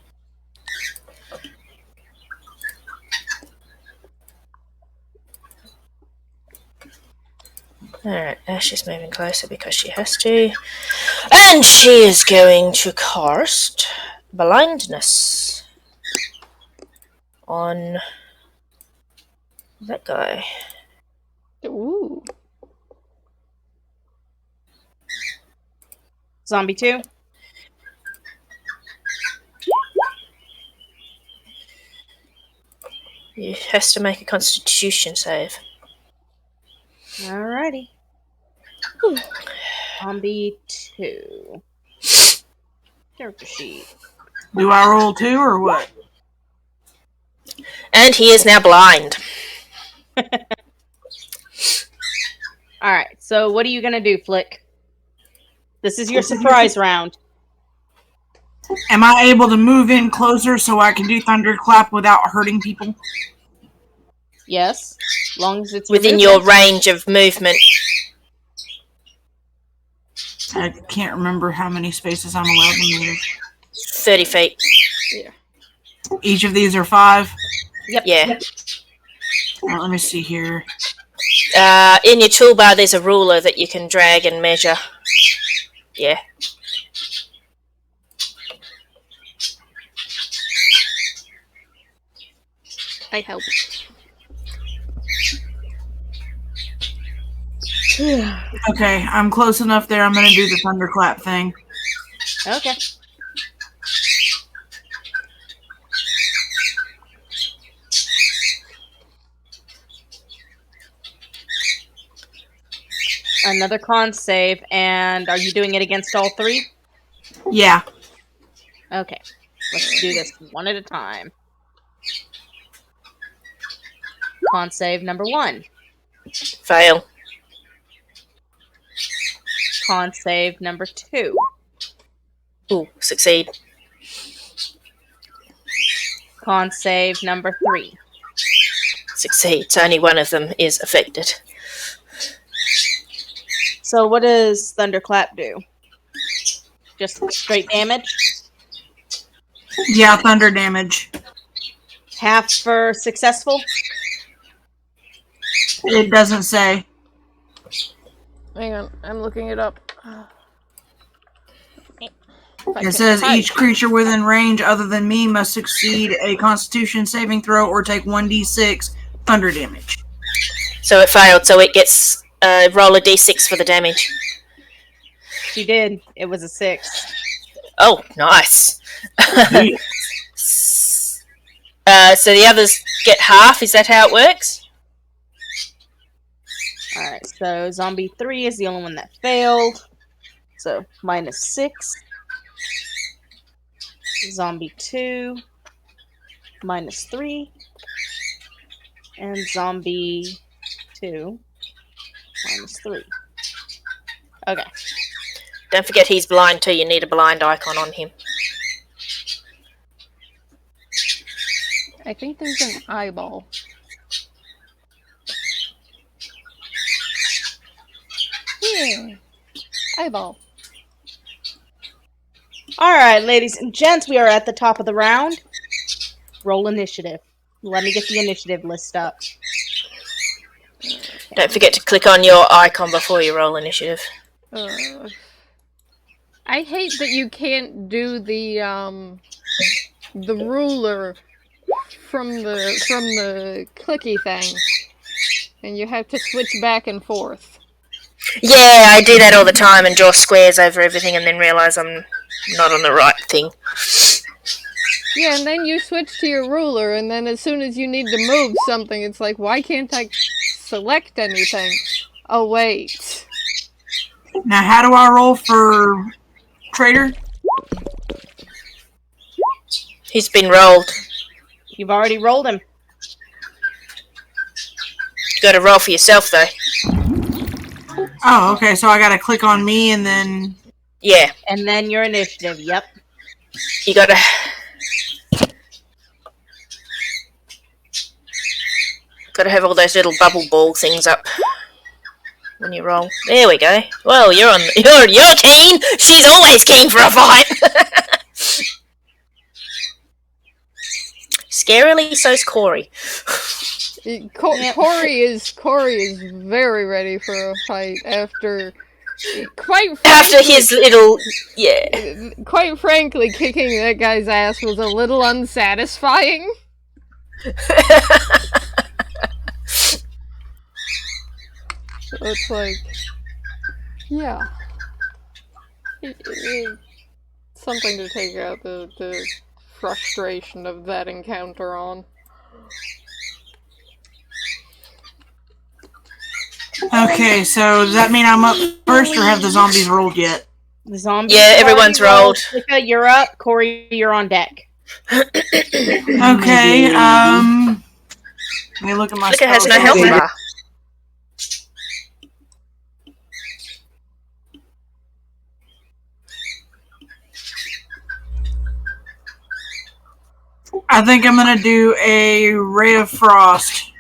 Alright, Ash is moving closer because she has to. And she is going to cast blindness on that guy. Ooh. Zombie 2. He has to make a constitution save. Alrighty. Zombie 2. Character sheet. Do I roll 2 or what? And he is now blind. Alright, so what are you gonna do, Flick? This is your surprise round. Am I able to move in closer so I can do thunderclap without hurting people? Yes, as long as it's Within your range of movement. I can't remember how many spaces I'm allowed to move. 30 feet. Yeah. Each of these are 5? Yep. Yeah. Alright, let me see here. In your toolbar, there's a ruler that you can drag and measure. Yeah. I help. Okay, I'm close enough there. I'm going to do the thunderclap thing. Okay. Another con save, and are you doing it against all 3? Yeah. Okay. Let's do this one at a time. Con save number 1. Fail. Con save number 2. Ooh, succeed. Con save number 3. Succeeds. Only one of them is affected. So what does Thunderclap do? Just straight damage? Yeah, thunder damage. Half for successful? It doesn't say. Hang on, I'm looking it up. It says each creature within range other than me must succeed a constitution saving throw or take 1d6 thunder damage. So it failed, so it gets roll a d6 for the damage. She did. It was a 6. Oh, nice. So the others get half, is that how it works? Alright, so zombie 3 is the only one that failed. So, -6. Zombie 2, -3. And zombie 2, -3. Okay. Don't forget he's blind too. You need a blind icon on him. I think there's an eyeball. Yeah. Eyeball. Alright, ladies and gents, we are at the top of the round. Roll initiative. Let me get the initiative list up. Don't forget to click on your icon before you roll initiative. I hate that you can't do the ruler from the clicky thing, and you have to switch back and forth. Yeah, I do that all the time and draw squares over everything and then realise I'm not on the right thing. Yeah, and then you switch to your ruler, and then as soon as you need to move something, it's like, why can't I select anything? Oh, wait. Now, how do I roll for Trader? He's been rolled. You've already rolled him. You gotta roll for yourself though. Oh, okay, so I gotta click on me and then... Yeah. And then your initiative, yep. You gotta... Gotta have all those little bubble ball things up when you roll. There we go. Well, you're keen! She's always keen for a fight! Scarily, so's Corey. Corey is very ready for a fight after, quite frankly, After his little... Yeah. Quite frankly, kicking that guy's ass was a little unsatisfying. So it's like, yeah. Something to take out the frustration of that encounter on. Okay, so does that mean I'm up first, or have the zombies rolled yet? The zombies. Yeah, everyone's rolled. Flikk'a, you're up. Corey, you're on deck. Okay, let me look at my Flikk'a has no spells. health bar. I think I'm gonna do a Ray of Frost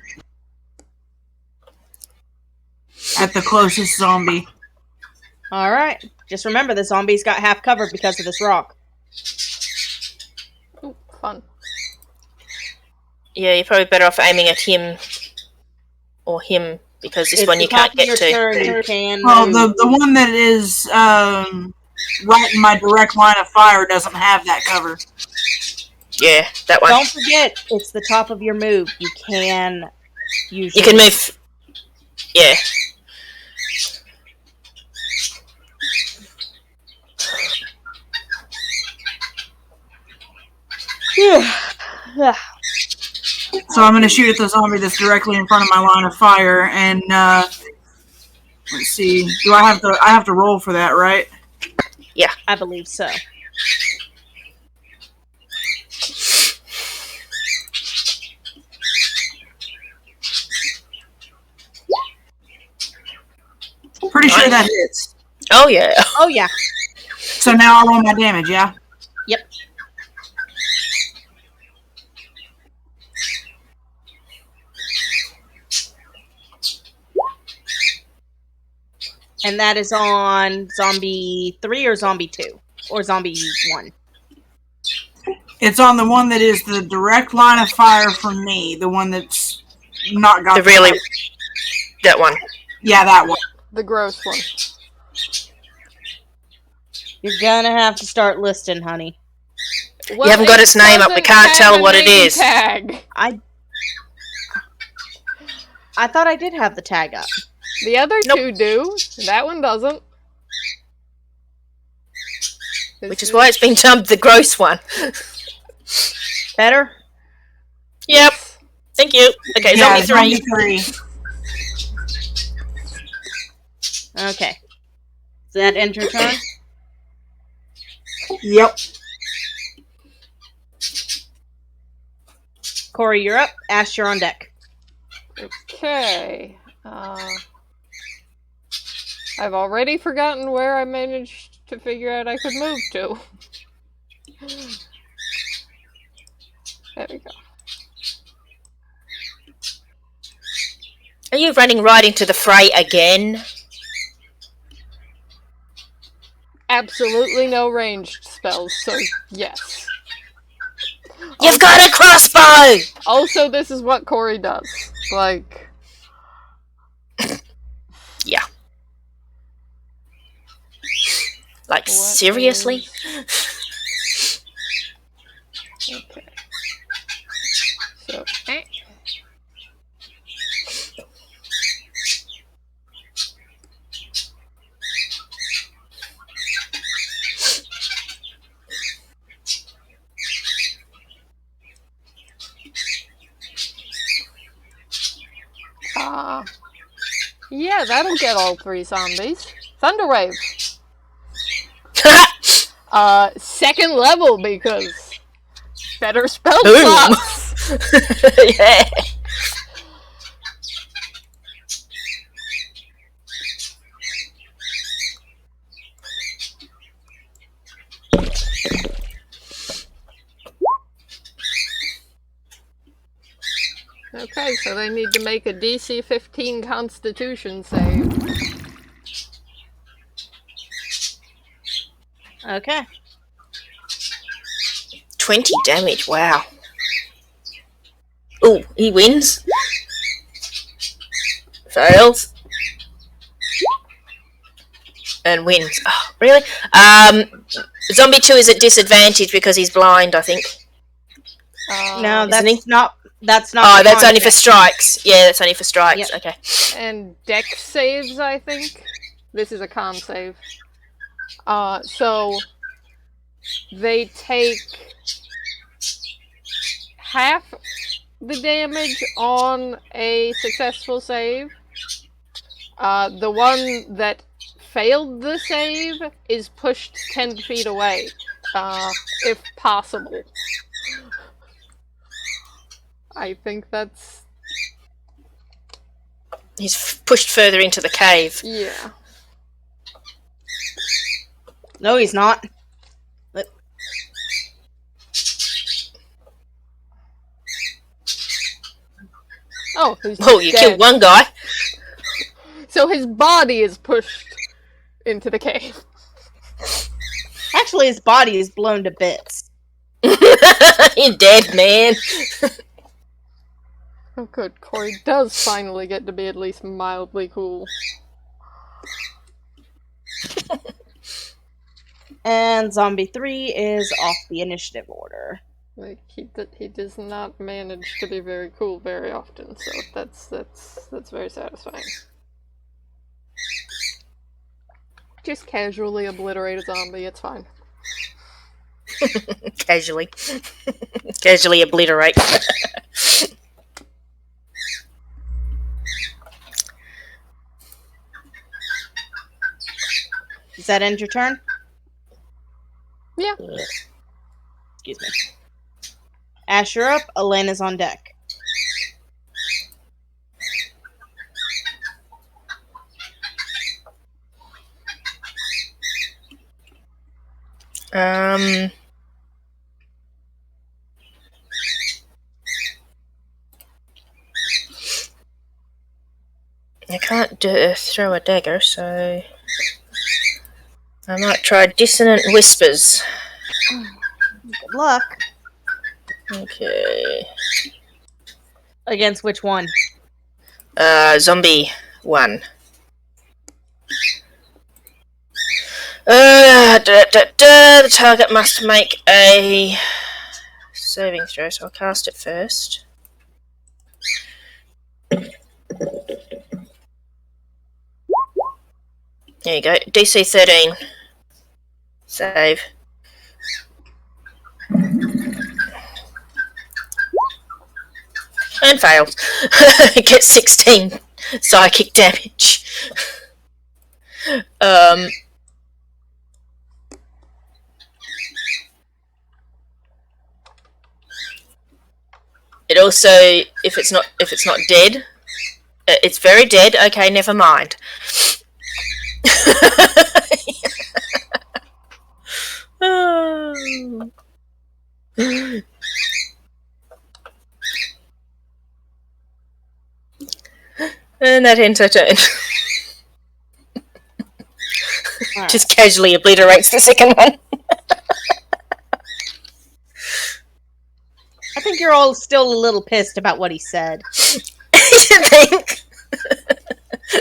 at the closest zombie. Alright. Just remember, the zombies got half covered because of this rock. Ooh, fun. Yeah, you're probably better off aiming at him or him, because this It's one the you top can't of get your to. turn, you can Well, move. the one that is right in my direct line of fire doesn't have that cover. Yeah, that one. Don't forget, it's the top of your move. You can use You can move. Yeah. Yeah. So I'm gonna shoot at the zombie that's directly in front of my line of fire, and let's see. Do I have to roll for that, right? Yeah. I believe so. Pretty sure that hits. Oh yeah. Oh, yeah. So now I'll roll my damage, yeah? Yep. And that is on zombie 3 or zombie 2? Or zombie 1? It's on the one that is the direct line of fire from me. The one that's not got The really... That one. Yeah, that one. The gross one. You're gonna have to start listing, honey. Well, You haven't got its name up. We can't tell have a what it name is. Tag. I thought I did have the tag up. The other Nope. two do. That one doesn't. Which is why it's been dubbed the gross one. Better? Yep. Thank you. Okay, Yeah, zombie 3. zombie 3. Okay. Does that end your turn? Yep. Corey, you're up. Ash, you're on deck. Okay. I've already forgotten where I managed to figure out I could move to. There we go. Are you running right into the fray again? Absolutely no ranged spells, so yes. You've got a crossbow! Also, this is what Corey does. Like... Yeah. Like, What seriously? Okay. So, yeah, that'll get all 3 zombies. Thunderwave. Second level because better spell slots. Yeah. Okay, so they need to make a DC 15 Constitution save. Okay. 20 damage, wow. Ooh, he wins. Fails. And wins. Oh, really? Zombie 2 is at disadvantage because he's blind, I think. No, Isn't he? that's not. Oh, that's only for contact. strikes. Yeah, that's only for strikes. Yep. Okay. And dex saves, I think. This is a con save. So they take half the damage on a successful save. The one that failed the save is pushed 10 feet away, if possible. I think that's... He's pushed further into the cave. yeah. No, he's not. Oh, he's Oh, you dead. killed one guy. So his body is pushed into the cave. Actually, his body is blown to bits. You're dead, man. Oh good, Corey does finally get to be at least mildly cool. And Zombie 3 is off the initiative order. Like he does not manage to be very cool very often, so that's very satisfying. Just casually obliterate a zombie, it's fine. Casually. Casually obliterate. Does that end your turn? Yeah. Excuse me. Ash, you're up. Aleyna's on deck. I can't throw a dagger, so I might try Dissonant Whispers. Good luck. Okay. Against which one? Zombie 1. The target must make a saving throw, so I'll cast it first. There you go. DC 13. Save. And fails. It gets 16 psychic damage. It also, if it's not dead, it's very dead. Okay, never mind. And that ends her turn. Right. Just casually obliterates the second one. I think you're all still a little pissed about what he said. You think?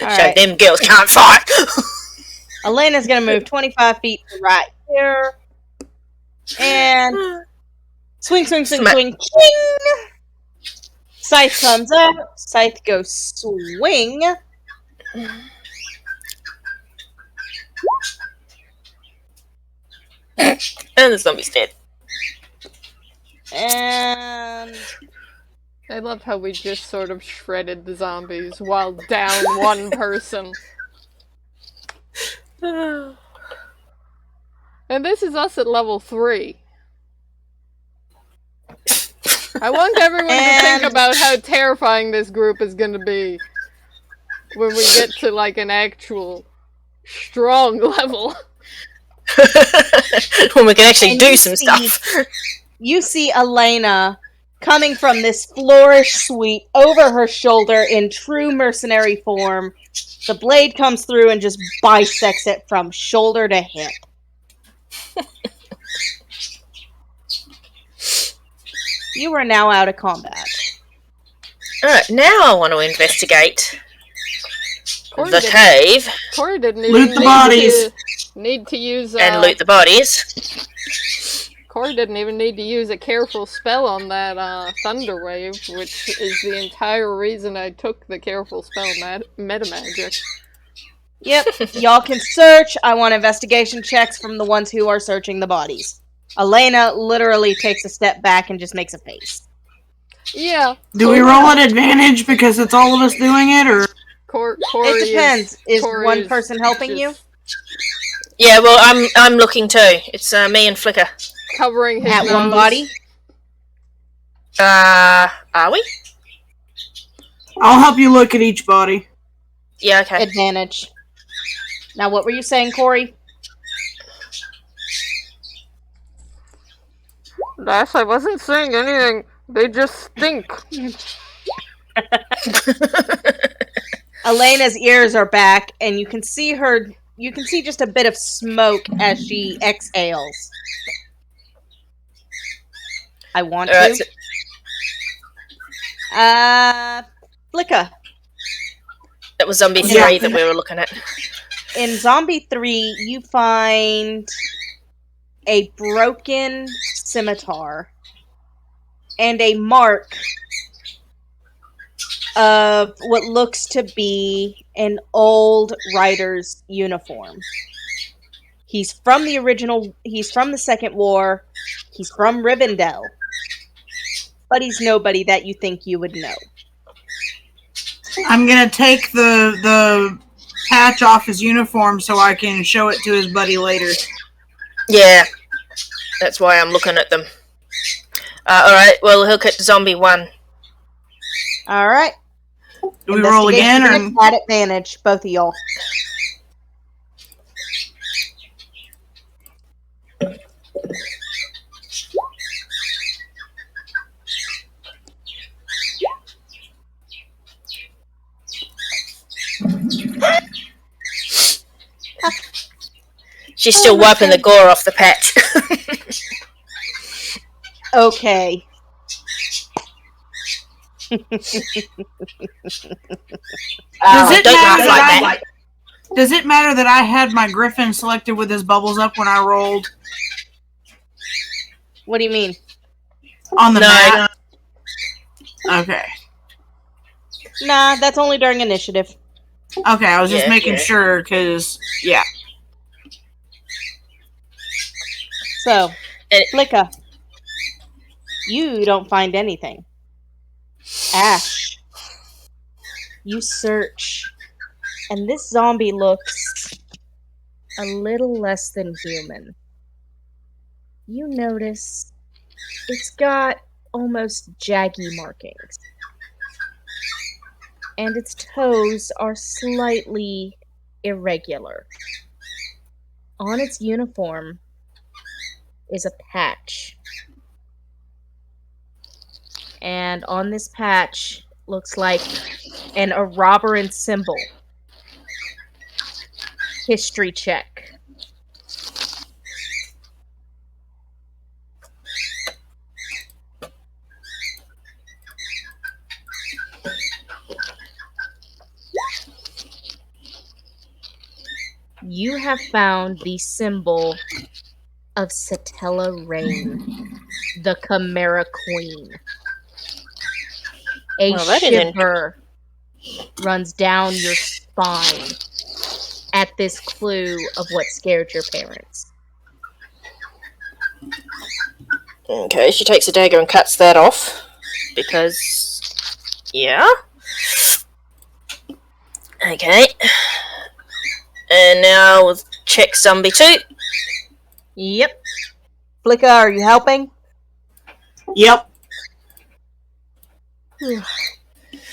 All So right. them girls can't fight. Aleyna's gonna move 25 feet to right here. And swing, swing, swing, Smack. swing. Ching! Scythe comes out. Scythe goes swing. And the zombie's dead. And I love how we just sort of shredded the zombies while down one person. And this is us at level 3. I want everyone to think about how terrifying this group is going to be when we get to like an actual strong level. When we can actually And do you some see- stuff. you see Aleyna coming from this flourish suite over her shoulder in true mercenary form. The blade comes through and just bisects it from shoulder to hip. You are now out of combat. Alright, now I want to investigate Corey the didn't- cave Corey didn't even Loot the bodies. need to use and loot the bodies. Corey didn't even need to use a careful spell on that thunder wave, which is the entire reason I took the careful spell meta magic. Yep, y'all can search. I want investigation checks from the ones who are searching the bodies. Aleyna literally takes a step back and just makes a face. Yeah. Do we roll at advantage because it's all of us doing it, or? Corey It depends. Is Corey one is person helping you? just Yeah, well, I'm looking too. It's me and Flikk'a. covering his At nose. one body? Are we? I'll help you look at each body. Yeah, okay. Advantage. Now, what were you saying, Corey? Dash, I wasn't saying anything. They just stink. Aleyna's ears are back, and you can see her. You can see just a bit of smoke as she exhales. I want Alright, to. so Flikk'a. that was zombie 3 Yeah. that we were looking at. In Zombie 3, you find a broken scimitar and a mark of what looks to be an old rider's uniform. He's from the Second War, he's from Rivendell, but he's nobody that you think you would know. I'm gonna take the patch off his uniform so I can show it to his buddy later. Yeah, that's why I'm looking at them. Alright, well, he'll cut zombie 1. Alright. Do we roll again, or? At advantage, both of y'all. She's still wiping the gore off the patch. Okay. Does it matter that I had my griffin selected with his bubbles up when I rolled What do you mean? on the No. map? Okay. Nah, that's only during initiative. Okay, I was just Yeah, making yeah. sure, because, yeah. So, Eh. Flikk'a, you don't find anything. Ash, you search, and this zombie looks a little less than human. You notice it's got almost jaggy markings. And its toes are slightly irregular. On its uniform is a patch. And on this patch looks like an Arabaran symbol. History check. You have found the symbol of Satella Rain, the Chimera Queen. A Well, shiver runs down your spine at this clue of what scared your parents. Okay, she takes a dagger and cuts that off. Because... yeah. Okay. And now we'll check zombie 2. Yep. Flikk'a, are you helping? Yep.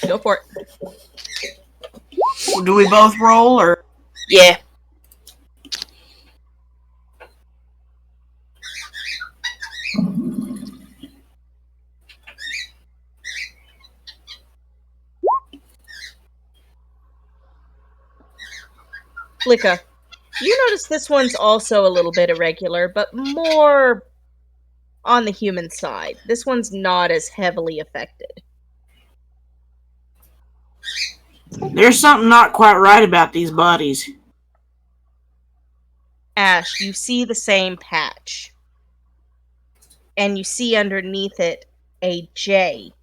Go for it. Do we both roll, or? Yeah. Flikk'a, you notice this one's also a little bit irregular, but more on the human side. This one's not as heavily affected. There's something not quite right about these bodies. Ash, you see the same patch. And you see underneath it a J,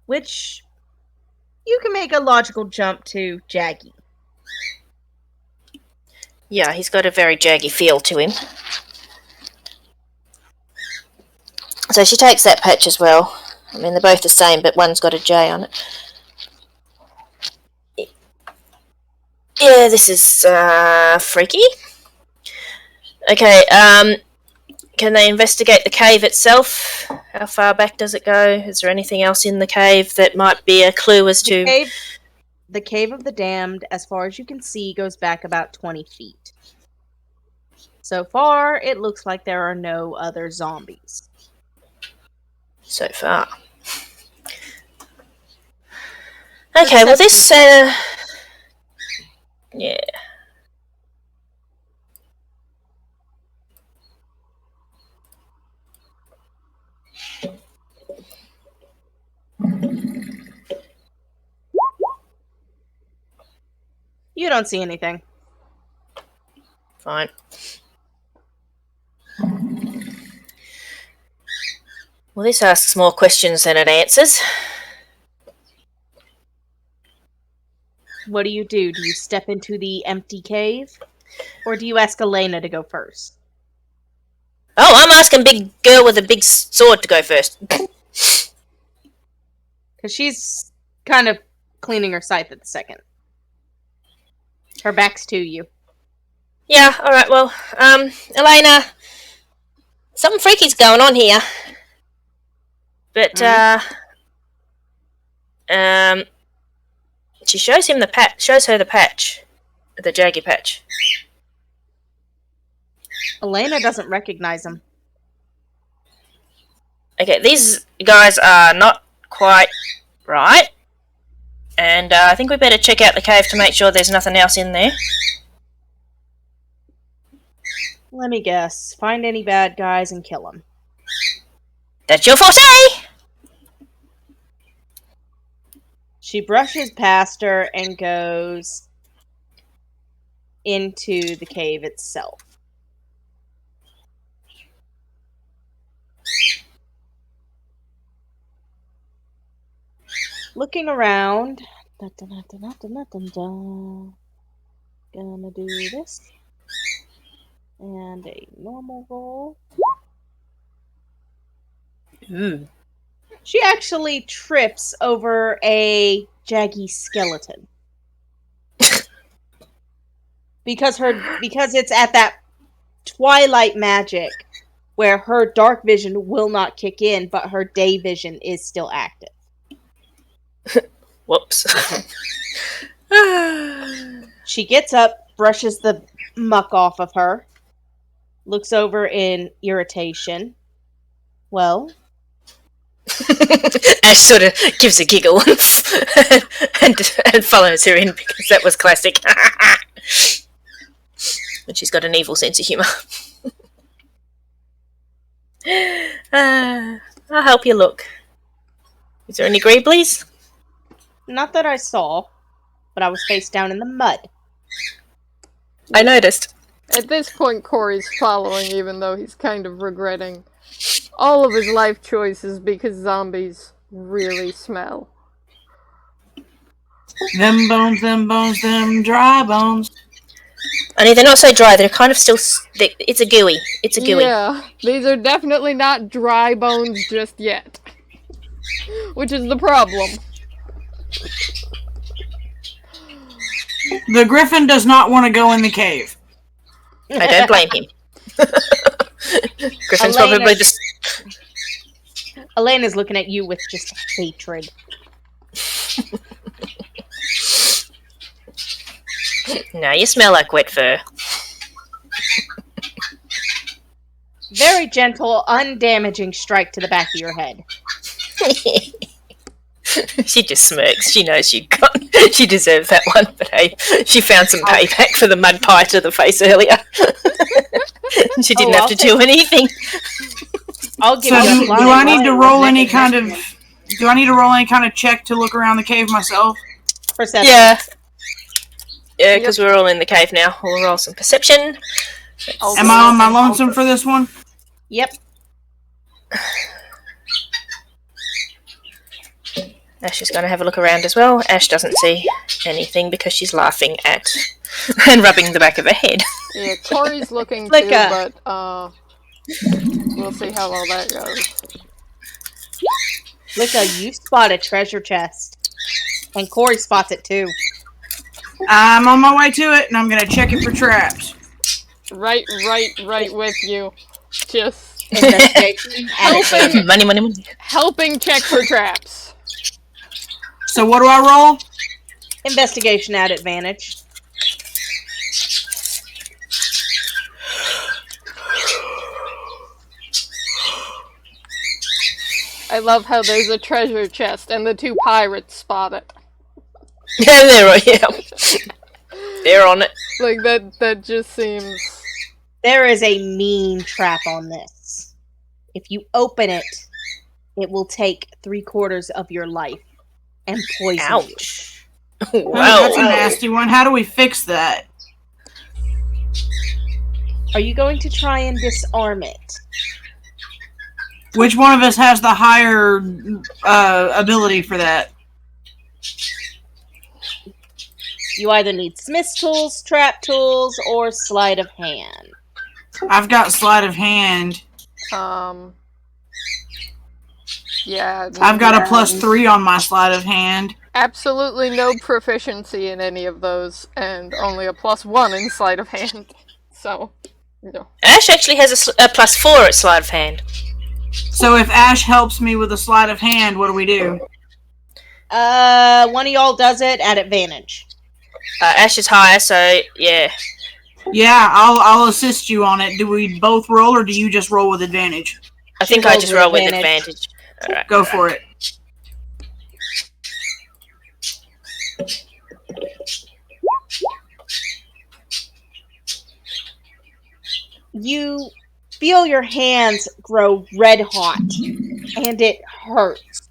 which you can make a logical jump to Jaggy. Yeah, he's got a very jaggy feel to him. So she takes that patch as well. I mean, they're both the same, but one's got a J on it. Yeah, this is freaky. Okay, can they investigate the cave itself? How far back does it go? Is there anything else in the cave that might be a clue as to... The Cave of the Damned, as far as you can see, goes back about 20 feet. So far, it looks like there are no other zombies. So far. Okay, well this... yeah. You don't see anything. Fine. Well, this asks more questions than it answers. What do? Do you step into the empty cave? Or do you ask Aleyna to go first? Oh, I'm asking big girl with a big sword to go first. Because she's kind of cleaning her scythe at the second. Her back's to you. Yeah, alright, well, Aleyna, something freaky's going on here. But, she shows him shows her the patch. The jaggy patch. Aleyna doesn't recognize him. Okay, these guys are not quite right. And I think we better check out the cave to make sure there's nothing else in there. Let me guess. Find any bad guys and kill them. That's your forte! She brushes past her and goes into the cave itself. Looking around. Gonna do this. And a normal roll. Ooh. She actually trips over a jaggy skeleton. because it's at that twilight magic where her dark vision will not kick in, but her day vision is still active. Whoops. She gets up, brushes the muck off of her, looks over in irritation. Well? Ash sort of gives a giggle and follows her in because that was classic. And she's got an evil sense of humour. I'll help you look. Is there any greeblies? Not that I saw, but I was face down in the mud. I noticed. At this point, Corey's following, even though he's kind of regretting all of his life choices because zombies really smell. Them bones, them dry bones. I mean, they're not so dry. They're kind of still... It's a gooey. It's a gooey. Yeah, these are definitely not dry bones just yet. Which is the problem. The griffin does not want to go in the cave. I don't blame him. Griffin's Aleyna- probably just... Aleyna's looking at you with just hatred. No, you smell like wet fur. Very gentle, undamaging strike to the back of your head. She just smirks. She knows she deserved that one, but hey, she found some payback for the mud pie to the face earlier. She didn't have to do anything. I'll give So you do I need to roll any kind of... Do I need to roll any kind of check to look around the cave myself? perception. Yeah. Yeah, because we're all in the cave now. We'll roll some perception. Am I on my lonesome for this one? Yep. Ash is going to have a look around as well. Ash doesn't see anything because she's laughing at and rubbing the back of her head. Yeah, Corey's looking too, Flikk'a. but we'll see how all that goes. Flikk'a, you spot a treasure chest. And Corey spots it too. I'm on my way to it, and I'm going to check it for traps. Right with you. Just Investigation. helping, Money. helping check for traps. So what do I roll? Investigation at advantage. I love how there's a treasure chest and the two pirates spot it. Yeah, they're on it. Like, that just seems... There is a mean trap on this. If you open it, it will take 3/4 of your life and poison you. Ouch. Oh, Wow. that's a nasty one. How do we fix that? Are you going to try and disarm it? Which one of us has the higher ability for that? You either need smith's tools, trap tools, or sleight of hand. I've got sleight of hand. Yeah. I've got a +3 on my sleight of hand. Absolutely no proficiency in any of those, and only a +1 in sleight of hand. So, no. Ash actually has a +4 at sleight of hand. So if Ash helps me with a sleight of hand, what do we do? One of y'all does it at advantage. Ash is higher, so yeah. Yeah, I'll assist you on it. Do we both roll, or do you just roll with advantage? I think I just roll with advantage. Alright. Go for it. You feel your hands grow red hot, and it hurts.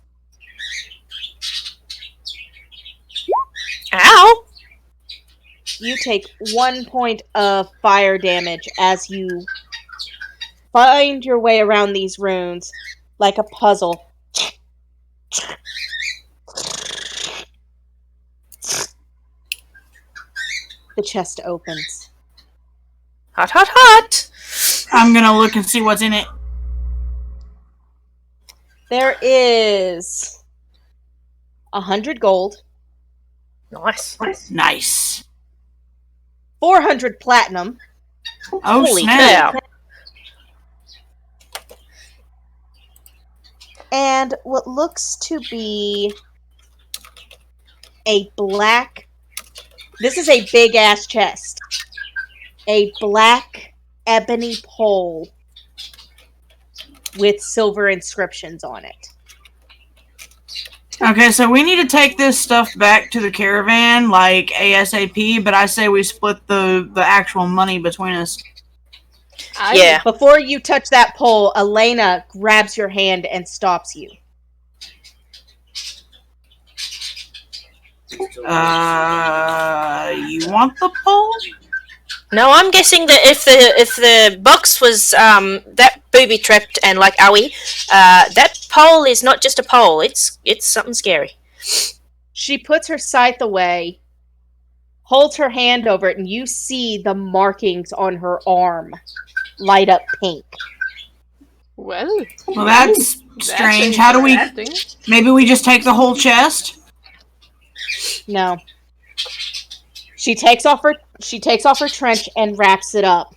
Ow! You take 1 point of fire damage as you find your way around these runes like a puzzle. The chest opens. Hot, hot, hot! I'm gonna look and see what's in it. There is 100 gold, Nice. Nice. 400 platinum, Oh, Holy snap. cow. and what looks to be a black. This is a big ass chest. A black ebony pole with silver inscriptions on it. Okay, so we need to take this stuff back to the caravan, like ASAP, but I say we split the actual money between us. Yeah. Before you touch that pole, Aleyna grabs your hand and stops you. You want the pole? No, I'm guessing that if the box was that booby trapped and like owie, that pole is not just a pole. It's something scary. She puts her scythe away, holds her hand over it, and you see the markings on her arm light up pink. Well, that's strange. How do we... Maybe we just take the whole chest? No. She takes off her trench and wraps it up.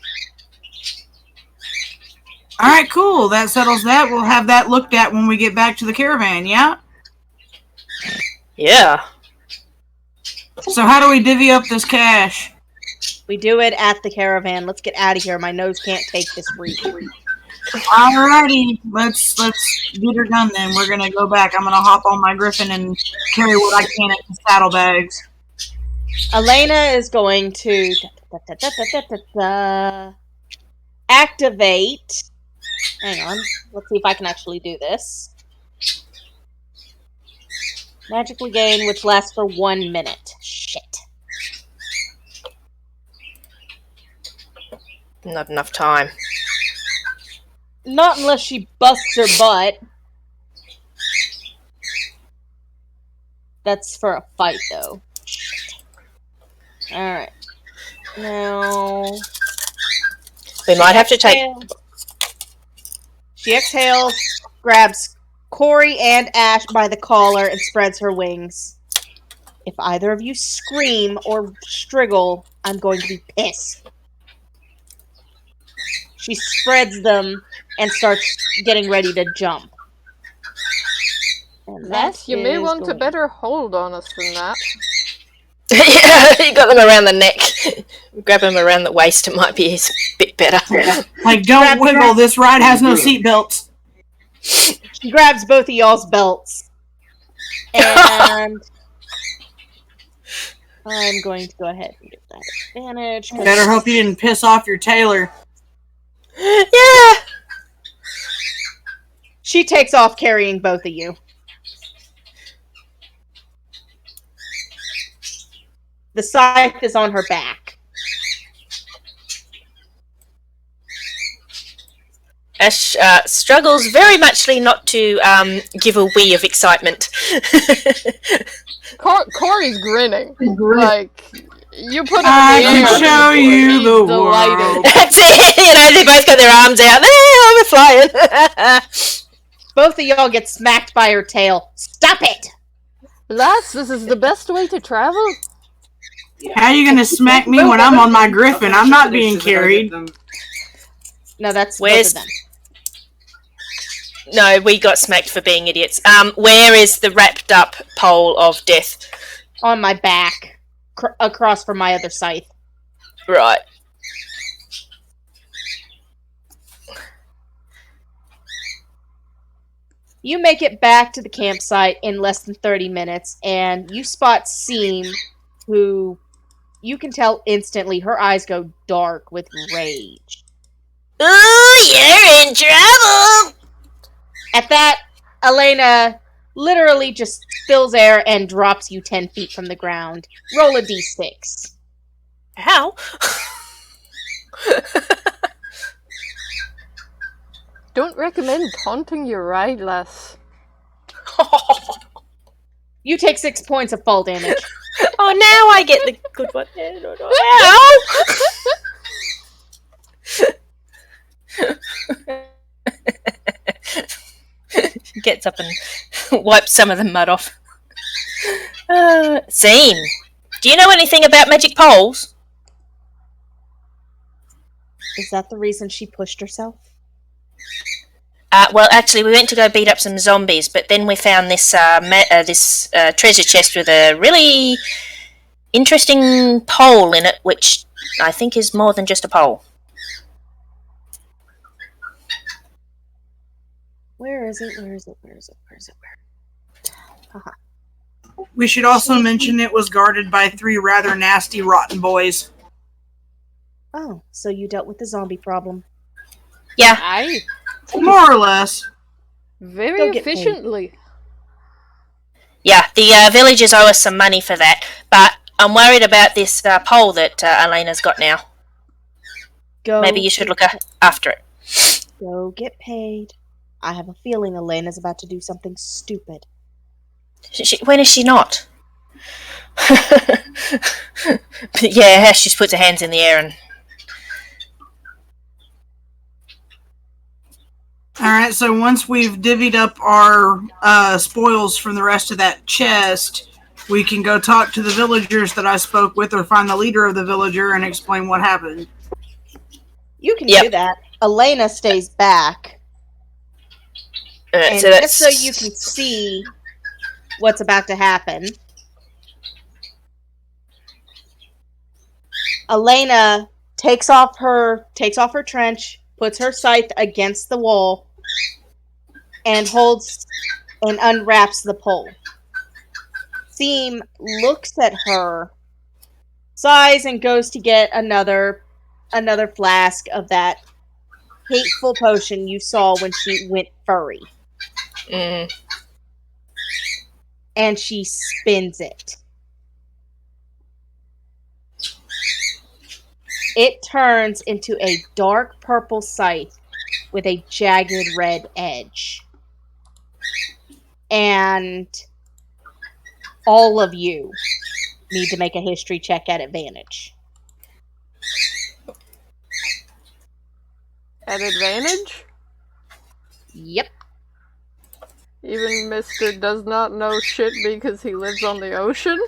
Alright, cool. That settles that. We'll have that looked at when we get back to the caravan, yeah? Yeah. So how do we divvy up this cash? We do it at the caravan. Let's get out of here. My nose can't take this reek. Alrighty, let's get her done then. We're gonna go back. I'm gonna hop on my griffin and carry what I can in the saddlebags. Aleyna is going to activate. Hang on. Let's see if I can actually do this. Magically gain, which lasts for 1 minute. Shit. Not enough time. Not unless she busts her butt. That's for a fight, though. Alright. Now... We might have to take... She exhales, grabs Corey and Ash by the collar, and spreads her wings. If either of you scream or striggle, I'm going to be pissed. She spreads them and starts getting ready to jump. And yes, you may want a better hold on us than that. Yeah, you got them around the neck. Grab them around the waist, it might be a bit better. Like, don't wiggle, this ride has no seatbelts. She grabs both of y'all's belts. And I'm going to go ahead and get that advantage. Better hope you didn't piss off your tailor. Yeah! She takes off carrying both of you. The scythe is on her back. Ash struggles very muchly not to give a wee of excitement. Corey's grinning. Like, you put him I in the air. can show you He's the delighted. world. That's it! You know, they both got their arms out. We're flying! Both of y'all get smacked by her tail. Stop it! Lass, this is the best way to travel. How are you gonna smack me when I'm on my griffin? I'm not being carried. No, that's Where's- both of them. No, we got smacked for being idiots. Where is the wrapped up pole of death? On my back. Across from my other scythe. Right. You make it back to the campsite in less than 30 minutes, and you spot Seam, who you can tell instantly her eyes go dark with rage. Ooh, you're in trouble! At that, Aleyna literally just fills air and drops you 10 feet from the ground. Roll a d6. How? Don't recommend taunting your ride, lass. You take 6 points of fall damage. Oh, now I get the good one. Ow! Gets up and wipes some of the mud off. Seam, do you know anything about magic poles? Is that the reason she pushed herself? Well, actually, we went to go beat up some zombies, but then we found this treasure chest with a really interesting pole in it, which I think is more than just a pole. Where is it? Haha. We should also mention it was guarded by 3 rather nasty, rotten boys. Oh, so you dealt with the zombie problem. Yeah. Aye. More or less. Very Go get paid. efficiently. Yeah, the villagers owe us some money for that, but I'm worried about this pole that Aleyna's got now. Maybe you should look after it. Go get paid. I have a feeling Aleyna's about to do something stupid. When is she not? Yeah, she just puts her hands in the air and... Alright, so once we've divvied up our spoils from the rest of that chest, we can go talk to the villagers that I spoke with or find the leader of the villager and explain what happened. You can do that. Aleyna stays back. And so just so you can see what's about to happen, Aleyna takes off her trench, puts her scythe against the wall, and holds and unwraps the pole. Seam looks at her, sighs, and goes to get another flask of that hateful potion you saw when she went furry. And she spins it. It turns into a dark purple scythe with a jagged red edge. And all of you need to make a history check at advantage. At advantage? Yep. Even Mr. does not know shit because he lives on the ocean?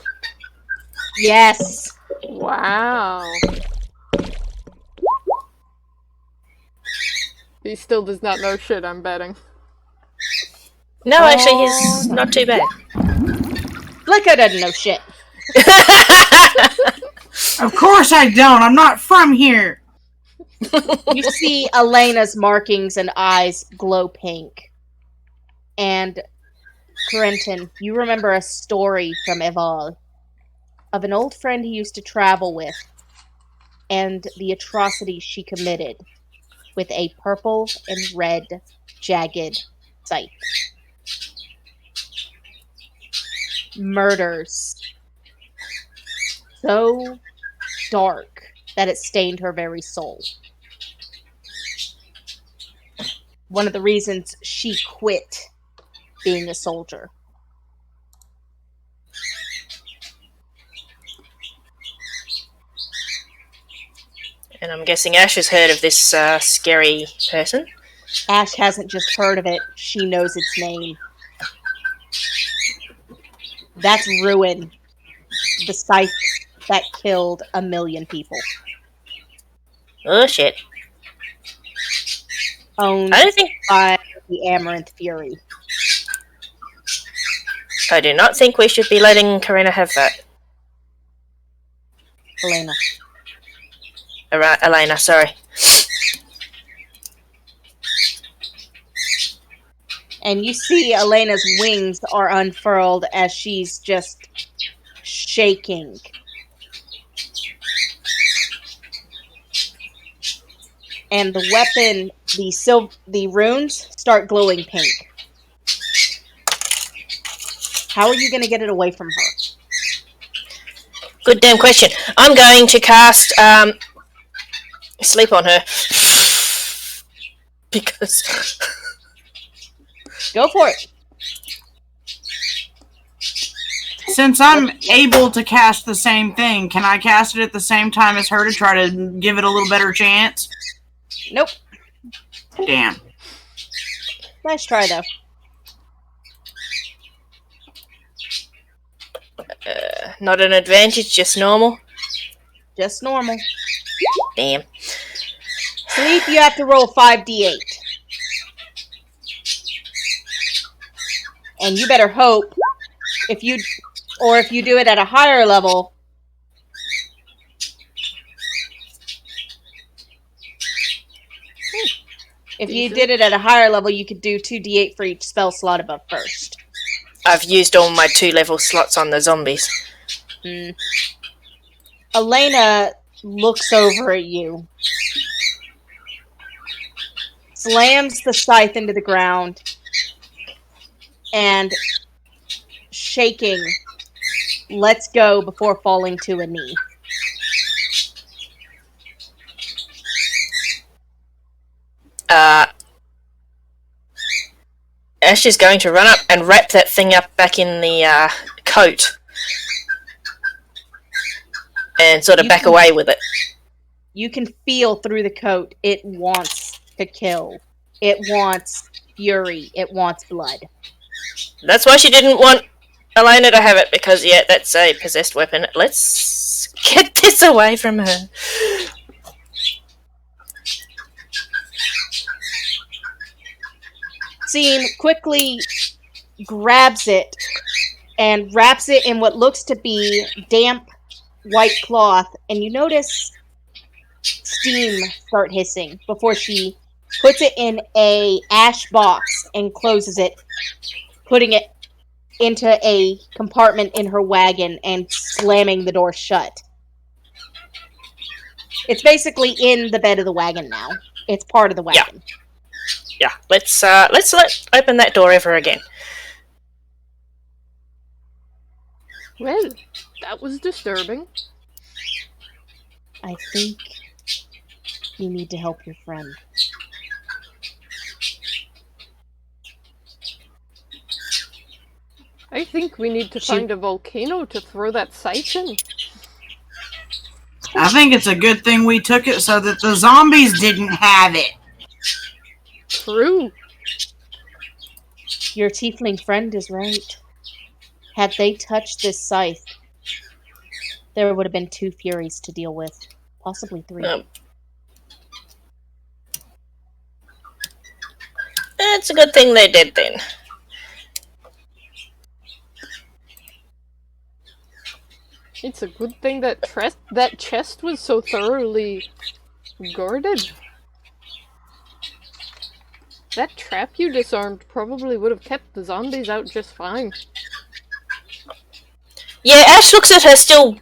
Yes. Wow. He still does not know shit, I'm betting. No, actually, he's not too bad. Flikk'a doesn't know shit. Of course I don't. I'm not from here. You see Aleyna's markings and eyes glow pink. And Corentin, you remember a story from Eval of an old friend he used to travel with and the atrocities she committed with a purple and red jagged scythe. Murders so dark that it stained her very soul. One of the reasons she quit being a soldier. And I'm guessing Ash has heard of this scary person. Ash hasn't just heard of it, she knows its name. That's Ruin, the scythe that killed 1 million people. Oh, shit. Owned I don't think... by the Amaranth Fury. I do not think we should be letting Karina have that. Aleyna. Aleyna, sorry. And you see Aleyna's wings are unfurled as she's just shaking. And the weapon, the runes, start glowing pink. How are you going to get it away from her? Good damn question. I'm going to cast sleep on her. Because... Go for it. Since I'm able to cast the same thing, can I cast it at the same time as her to try to give it a little better chance? Nope. Damn. Nice try, though. Not an advantage, just normal? Just normal. Damn. Sleep, you have to roll 5d8. And you better hope, if you do it at a higher level, if you did it at a higher level, you could do 2d8 for each spell slot above first. I've used all my 2-level slots on the zombies. Aleyna looks over at you, slams the scythe into the ground, and shaking, lets go before falling to a knee. Ash is going to run up and wrap that thing up back in the coat and sort of back away with it. You can feel through the coat, it wants to kill. It wants fury. It wants blood. That's why she didn't want Aleyna to have it, because, yeah, that's a possessed weapon. Let's get this away from her. Seam quickly grabs it and wraps it in what looks to be damp white cloth, and you notice steam start hissing before she puts it in a ash box and closes it, putting it into a compartment in her wagon and slamming the door shut. It's basically in the bed of the wagon now. It's part of the wagon. Yeah, let's open that door ever again. Well, that was disturbing. I think you need to help your friend. I think we need to find a volcano to throw that scythe in. I think it's a good thing we took it so that the zombies didn't have it. True. Your tiefling friend is right. Had they touched this scythe, there would have been 2 furies to deal with. Possibly 3. It's a good thing they did then. It's a good thing that chest was so thoroughly guarded. That trap you disarmed probably would have kept the zombies out just fine. Yeah, Ash looks at her still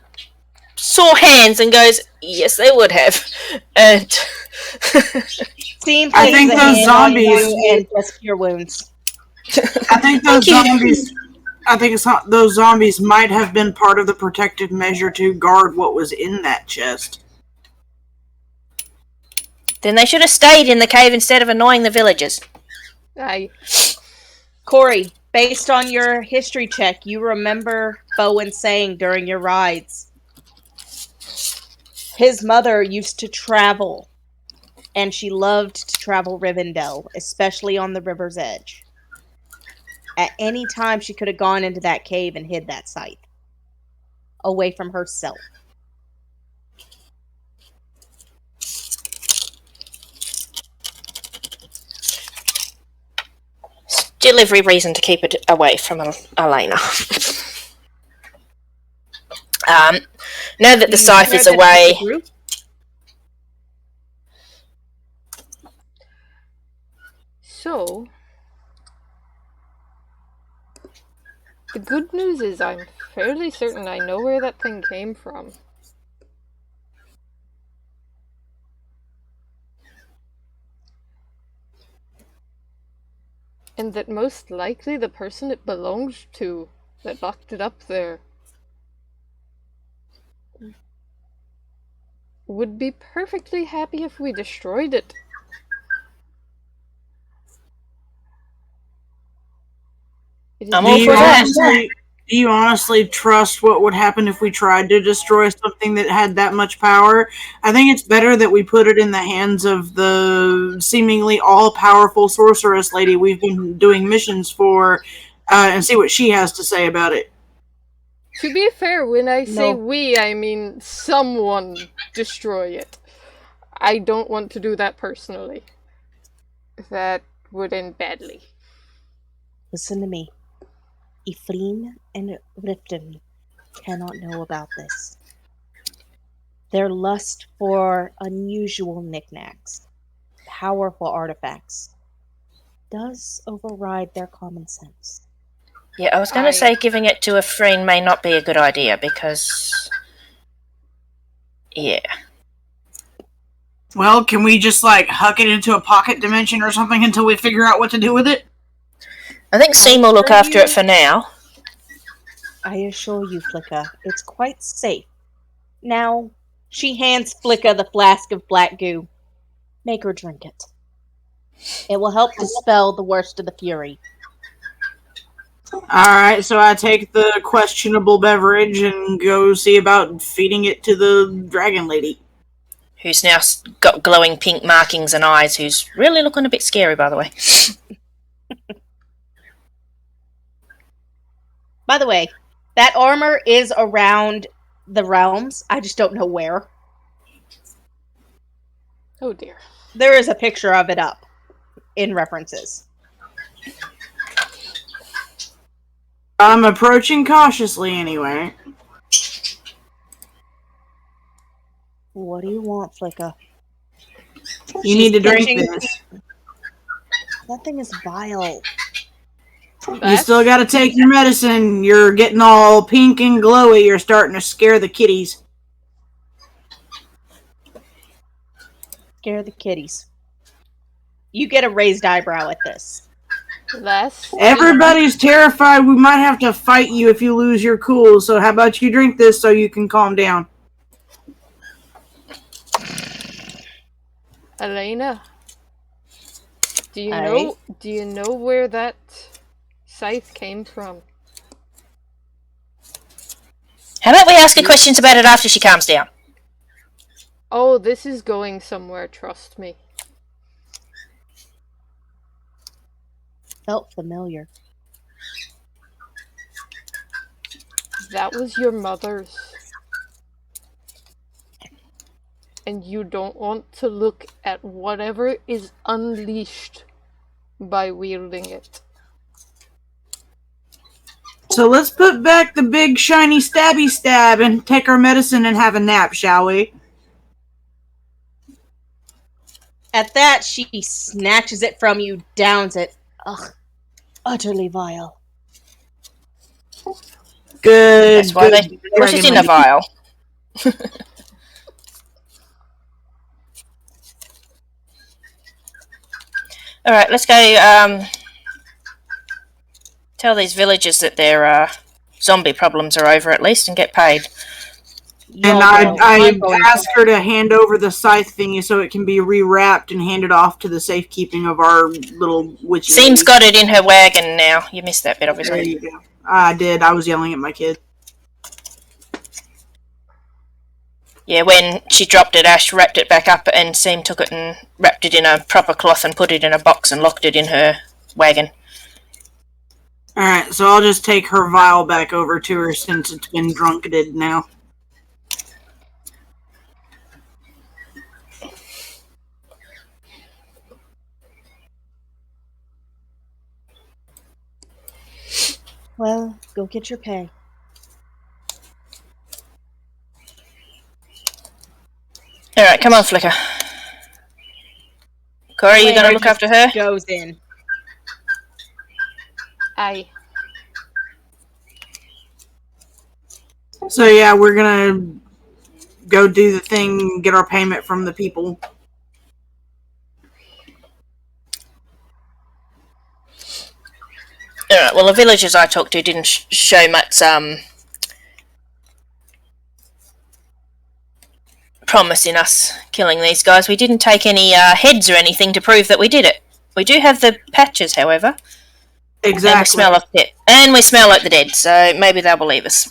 sore hands and goes, yes, they would have. And Seems I think those zombies and just cure wounds. I think those zombies. I think those zombies might have been part of the protective measure to guard what was in that chest. then they should have stayed in the cave instead of annoying the villagers. Aye. Corey, based on your history check, you remember Bowen saying during your rides, his mother used to travel, and she loved to travel Rivendell, especially on the river's edge. At any time, she could have gone into that cave and hid that scythe, away from herself. Still every reason to keep it away from Aleyna. Now that the scythe is away... So, the good news is I'm fairly certain I know where that thing came from. And that most likely the person it belonged to that locked it up there would be perfectly happy if we destroyed it. I'm all for that. Do you honestly trust what would happen if we tried to destroy something that had that much power? I think it's better that we put it in the hands of the seemingly all-powerful sorceress lady we've been doing missions for, and see what she has to say about it. To be fair, when I say we, I mean someone destroy it. I don't want to do that personally. That would end badly. Listen to me. Ifleen and Riften cannot know about this. Their lust for unusual knickknacks, powerful artifacts, does override their common sense. Yeah, I was going to say giving it to a friend may not be a good idea because... Yeah. Well, can we just, huck it into a pocket dimension or something until we figure out what to do with it? I think Seam will look after it for now. I assure you, Flikk'a, it's quite safe. Now, she hands Flikk'a the flask of black goo. Make her drink it. It will help dispel the worst of the fury. Alright, so I take the questionable beverage and go see about feeding it to the dragon lady. Who's now got glowing pink markings and eyes, who's really looking a bit scary, by the way. By the way, that armor is around the realms. I just don't know where. Oh dear. There is a picture of it up in references. I'm approaching cautiously anyway. What do you want, Flikk'a? You need to drink this. That thing is vile. You still gotta take your medicine. You're getting all pink and glowy. You're starting to scare the kitties. Scare the kitties. You get a raised eyebrow at this. Everybody's terrified we might have to fight you if you lose your cool, so how about you drink this so you can calm down? Aleyna, do you know where that scythe came from? How about we ask her questions about it after she calms down? Oh, this is going somewhere, trust me. Felt familiar. That was your mother's. And you don't want to look at whatever is unleashed by wielding it. So let's put back the big shiny stabby stab and take our medicine and have a nap, shall we? At that, she snatches it from you, downs it. Ugh, utterly vile. Good. That's why they put it in a vial. Alright, let's go tell these villagers that their zombie problems are over at least and get paid. And I asked her to hand over the scythe thingy so it can be rewrapped and handed off to the safekeeping of our little witch. Seam's got it in her wagon now. You missed that bit, obviously. There you go. I did. I was yelling at my kid. Yeah, when she dropped it, Ash wrapped it back up and Seam took it and wrapped it in a proper cloth and put it in a box and locked it in her wagon. Alright, so I'll just take her vial back over to her since it's been drunketed now. Well, go get your pay. Alright, come on, Flikk'a. Corey, you gonna look after her? Goes in. Aye. So yeah, we're gonna go do the thing, get our payment from the people. Alright, well the villagers I talked to didn't show much promise in us killing these guys. We didn't take any heads or anything to prove that we did it. We do have the patches, however. Exactly. And we smell like the dead. And we smell like the dead, so maybe they'll believe us.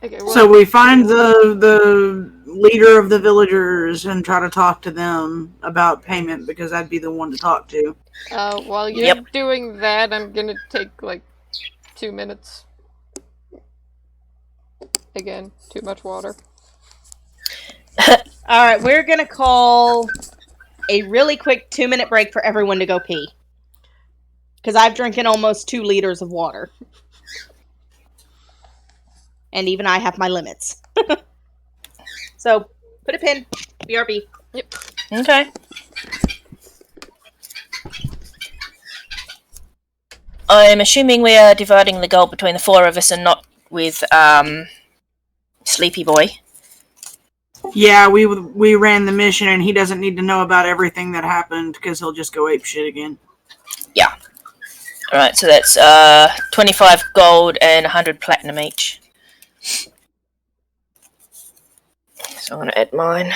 Okay, well, so we find the leader of the villagers and try to talk to them about payment because I'd be the one to talk to. While you're doing that, I'm gonna take 2 minutes. Again, too much water. Alright, we're gonna call a really quick 2-minute break for everyone to go pee. Because I've drinking almost 2 liters of water. And even I have my limits. So, put a pin. BRB. Yep. Okay. I'm assuming we are dividing the gold between the 4 of us and not with Sleepy Boy. Yeah, we ran the mission, and he doesn't need to know about everything that happened because he'll just go ape shit again. Yeah. Alright, so that's 25 gold and 100 platinum each. So I'm going to add mine.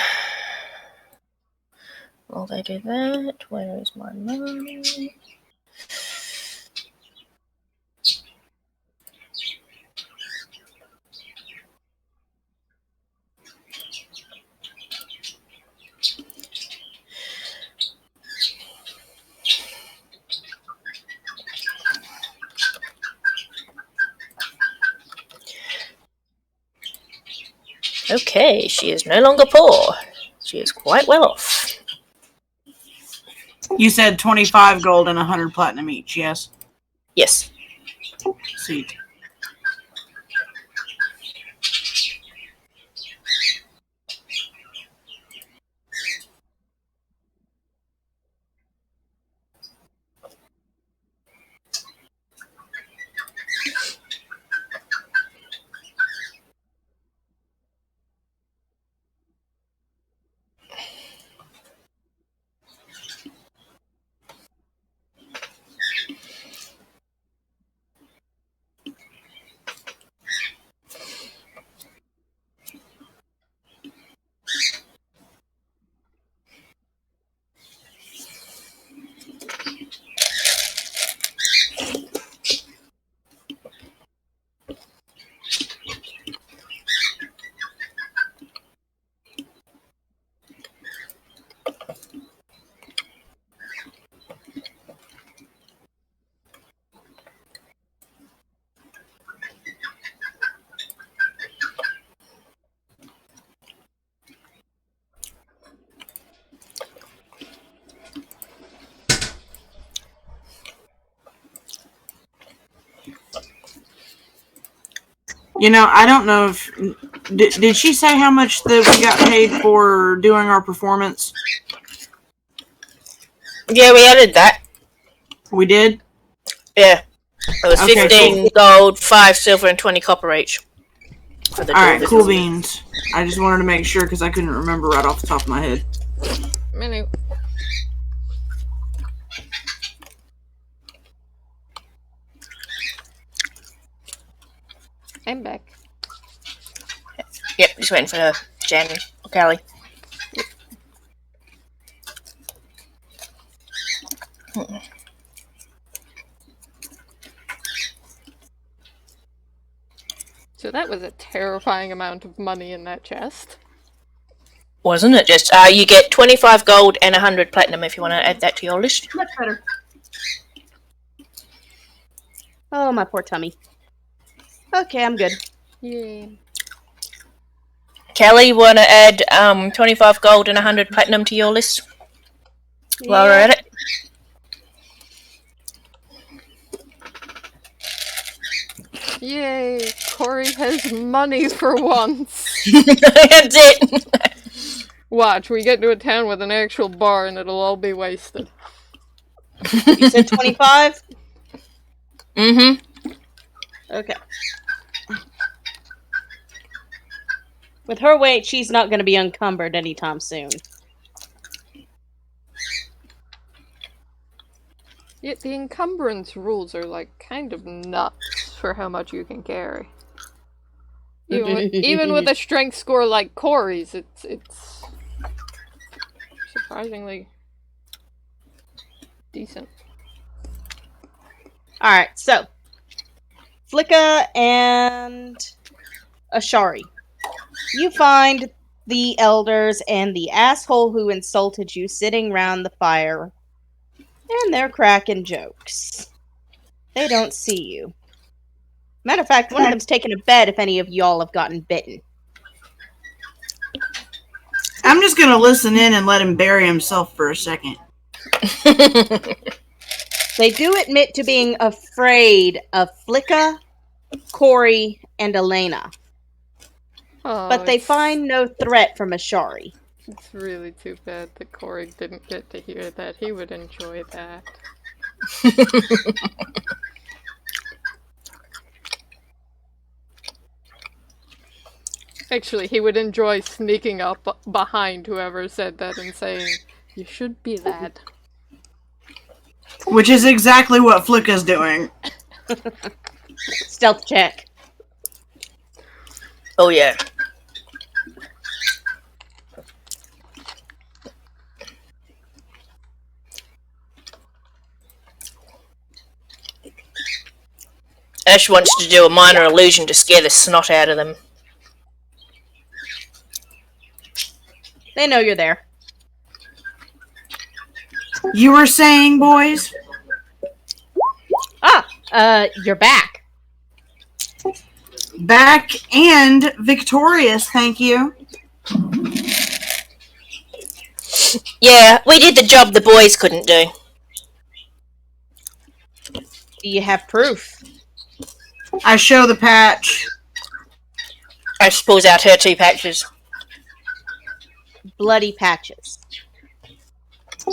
While they do that, where is my money? Okay, she is no longer poor. She is quite well off. You said 25 gold and 100 platinum each, yes? Yes. Sweet. You know, I don't know if... Did she say how much that we got paid for doing our performance? Yeah, we added that. We did? Yeah. It was Okay, 15 gold, 5 silver, and 20 copper each. For the Alright, two cool visits. beans. I just wanted to make sure because I couldn't remember right off the top of my head. Menu. I'm back. Yep, just waiting for Jen or Callie. So that was a terrifying amount of money in that chest. Wasn't it just, you get 25 gold and 100 platinum if you want to add that to your list. Much better. Oh, my poor tummy. Okay, I'm good. Yay. Callie, want to add 25 gold and 100 platinum to your list while we're at it? Yay! Corey has money for once. That's it. Watch, we get to a town with an actual bar and it'll all be wasted. You said 25? Mm-hmm. Okay. With her weight, she's not going to be encumbered anytime soon. Yet the encumbrance rules are like kind of nuts for how much you can carry. Even with a strength score like Corey's, it's surprisingly decent. Alright, so. Flikk'a and Asheari. You find the elders and the asshole who insulted you sitting round the fire. And they're cracking jokes. They don't see you. Matter of fact, one of them's taking a bet if any of y'all have gotten bitten. just gonna listen in and let him bury himself for a second. They do admit to being afraid of Flikk'a, Corey, and Aleyna, Oh, but they find no threat from Asheari. It's really too bad that Corey didn't get to hear that. He would enjoy that. Actually, he would enjoy sneaking up behind whoever said that and saying, "You should be that." Which is exactly what Flikk'a's doing. Stealth check. Oh, yeah. Ash wants to do a minor illusion to scare the snot out of them. They know you're there. You were saying, boys? You're back. Back and victorious, thank you. Yeah, we did the job the boys couldn't do. Do you have proof? I show the patch. Ash pulls out her 2 patches. Bloody patches.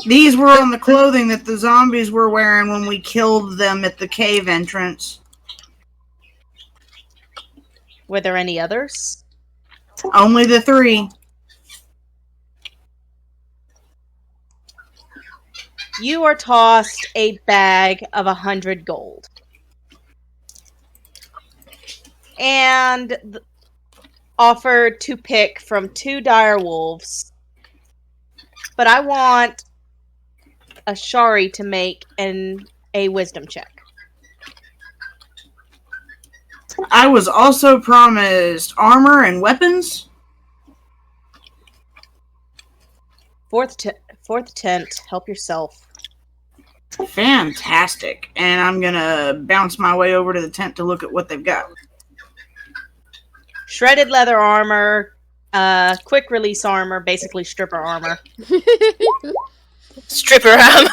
These were on the clothing that the zombies were wearing when we killed them at the cave entrance. Were there any others? Only the 3. You are tossed a bag of 100 gold. And offered to pick from 2 dire wolves. But I want Asheari to make a wisdom check. I was also promised armor and weapons. Fourth tent, help yourself. Fantastic. And I'm gonna bounce my way over to the tent to look at what they've got. Shredded leather armor, quick release armor, basically stripper armor. Stripper armor.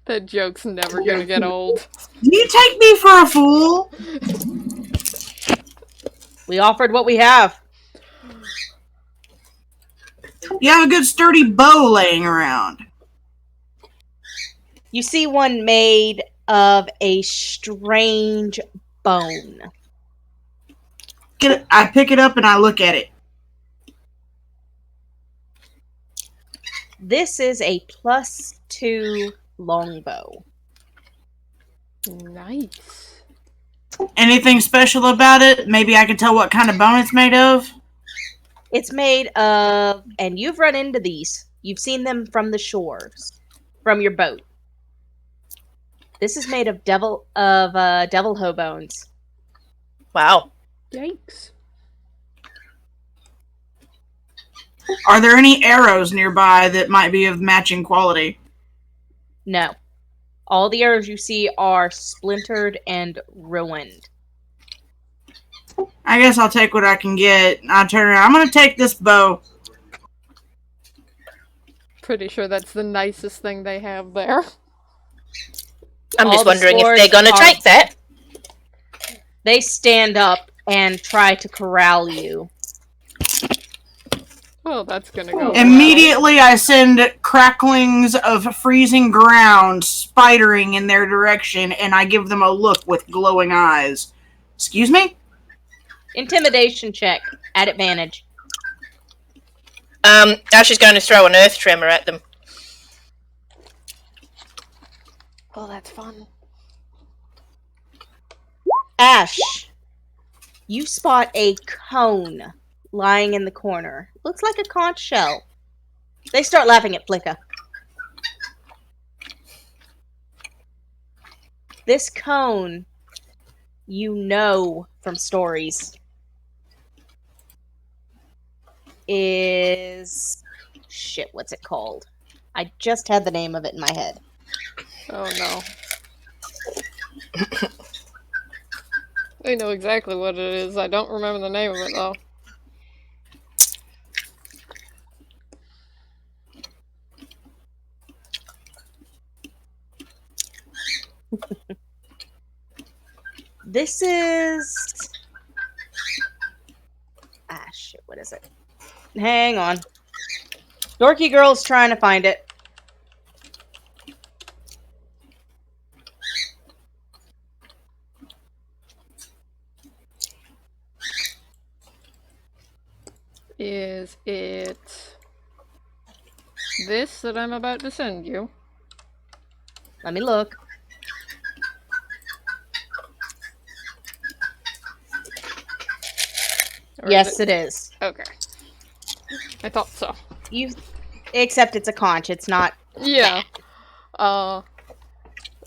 That joke's never gonna get old. Do you take me for a fool? We offered what we have. You have a good sturdy bow laying around. You see one made of a strange bone. I pick it up and I look at it. This is a +2 longbow. Nice. Anything special about it? Maybe I can tell what kind of bone it's made of? It's made of, and you've run into these. You've seen them from the shores, from your boat. This is made of devil hoe bones. Wow. Yikes. Are there any arrows nearby that might be of matching quality? No. All the arrows you see are splintered and ruined. I guess I'll take what I can get. I turn around. I'm going to take this bow. Pretty sure that's the nicest thing they have there. I'm All just the wondering if swords they're going to are- take that. They stand up and try to corral you. Well, that's gonna go well. Immediately, I send cracklings of freezing ground spidering in their direction, and I give them a look with glowing eyes. Excuse me? Intimidation check at advantage. Ash is going to throw an earth tremor at them. Oh, that's fun. Ash, you spot a cone lying in the corner. Looks like a conch shell. They start laughing at Flikk'a. This cone, you know from stories, is... Shit, what's it called? I just had the name of it in my head. Oh no. I know exactly what it is. I don't remember the name of it though. This is... Ah, shit, what is it? Hang on. Dorky Girl's trying to find it. Is it this that I'm about to send you? Let me look. Or Yes, it is. Okay. I thought so. Except it's a conch. It's not. Yeah.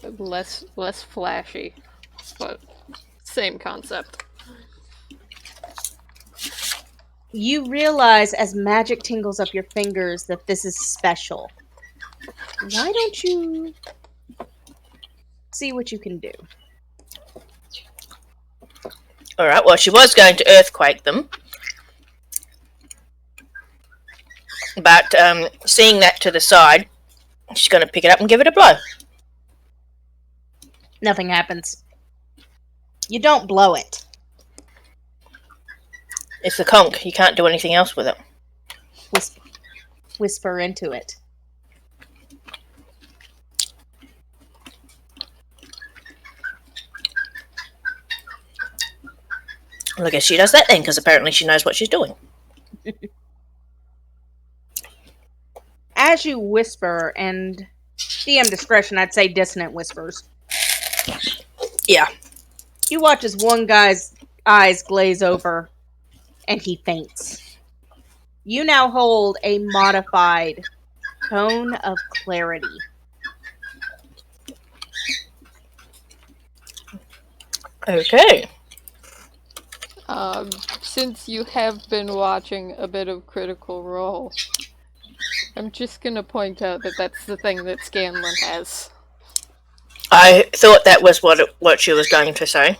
Less flashy, but same concept. You realize as magic tingles up your fingers that this is special. Why don't you see what you can do? Alright, well, she was going to earthquake them. But seeing that to the side, she's going to pick it up and give it a blow. Nothing happens. You don't blow it. It's the conch. You can't do anything else with it. Whisper into it. Well, I guess she does that then, because apparently she knows what she's doing. As you whisper, and DM discretion, I'd say dissonant whispers. Yeah. You watch as one guy's eyes glaze over, and he faints. You now hold a modified cone of clarity. Okay. Since you have been watching a bit of Critical Role, I'm just gonna point out that that's the thing that Scanlan has. I thought that was what she was going to say.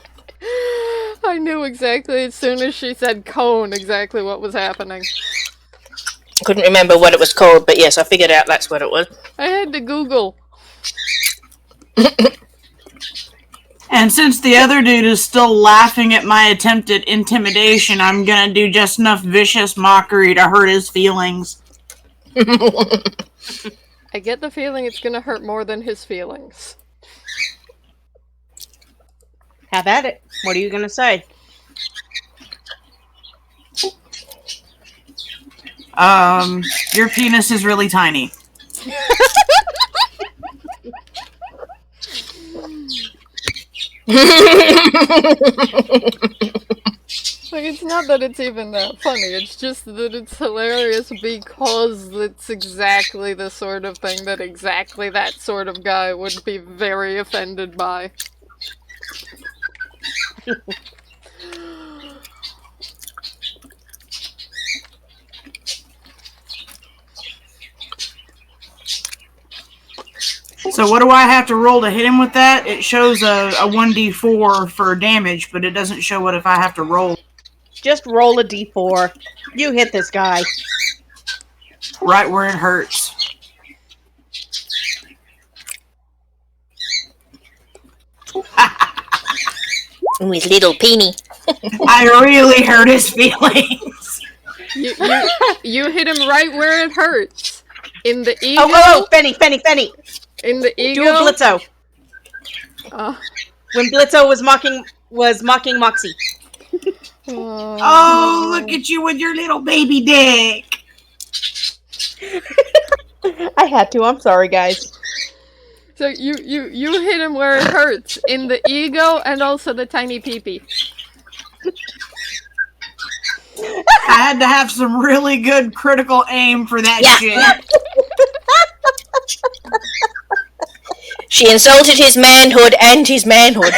I knew exactly as soon as she said cone exactly what was happening. Couldn't remember what it was called, but yes, I figured out that's what it was. I had to Google. And since the other dude is still laughing at my attempt at intimidation, I'm gonna do just enough vicious mockery to hurt his feelings. I get the feeling it's gonna hurt more than his feelings. Have at it. What are you gonna say? Your penis is really tiny. Like, it's not that it's even that funny, it's just that it's hilarious because it's exactly the sort of thing that exactly that sort of guy would be very offended by. So what do I have to roll to hit him with that? It shows a 1d4 for damage, but it doesn't show what if I have to roll. Just roll a d4. You hit this guy. Right where it hurts. With little peenie. I really hurt his feelings. You hit him right where it hurts. In the ego. Oh, Fenni. In the ego. Do a Blitzo. When Blitzo was mocking Moxie. Oh, look at you with your little baby dick. I had to. I'm sorry, guys. So you hit him where it hurts. In the ego and also the tiny peepee. I had to have some really good critical aim for that shit. She insulted his manhood and his manhood.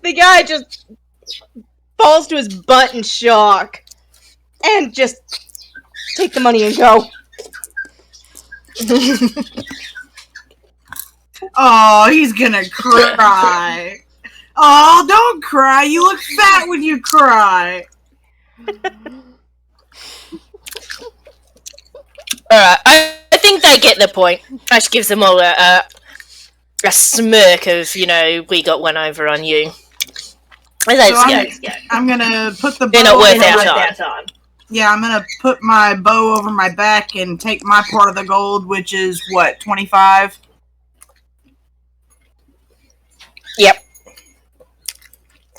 The guy just falls to his butt in shock. And just take the money and go. Oh, he's gonna cry. Oh, don't cry. You look fat when you cry. Alright, I think they get the point. Ash gives them all a smirk of, we got one over on you. Let's go. I'm gonna put the bow. They're not worth our time. Yeah, I'm gonna put my bow over my back and take my part of the gold, which is what, 25? Yep.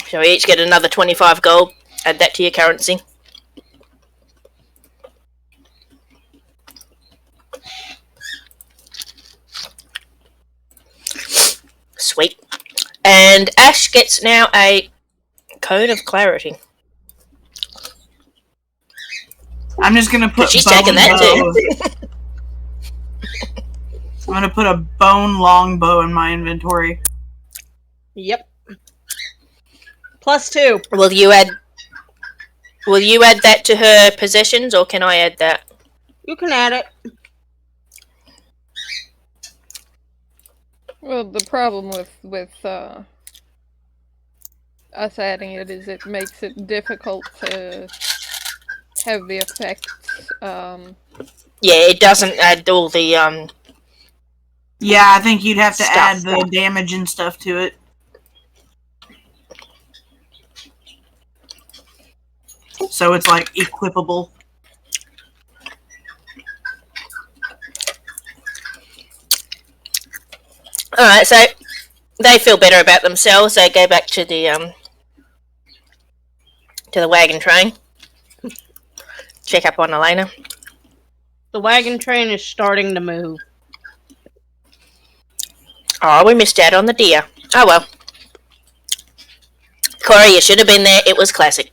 So we each get another 25 gold. Add that to your currency. Sweet. And Ash gets now a Code of Clarity. I'm just gonna put. She's taking that too. I'm gonna put a bone longbow in my inventory. Yep. +2. Will you add that to her possessions, or can I add that? You can add it. Well, the problem with us adding it is it makes it difficult to have the effects. Yeah, it doesn't add all the Yeah, I think you'd have to stuff. add the damage and stuff to it. So it's like equipable. Alright, so they feel better about themselves. They go back to the wagon train. Check up on Aleyna. The wagon train is starting to move. Oh, we missed out on the deer. Oh well. Corey, you should have been there. It was classic.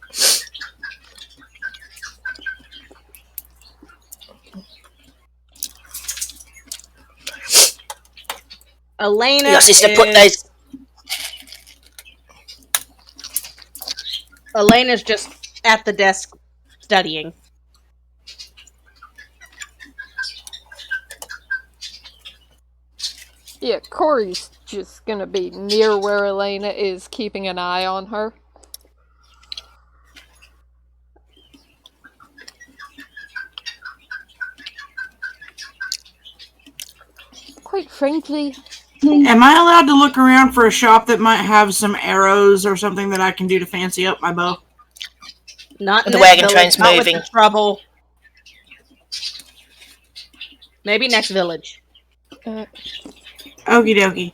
Aleyna Your sister put those. Aleyna's just at the desk studying. Yeah, Corey's just gonna be near where Aleyna is, keeping an eye on her. Quite frankly, Am I allowed to look around for a shop that might have some arrows or something that I can do to fancy up my bow? Not in The this wagon village, train's not moving. With the trouble. Maybe next village. uh, Okie dokie.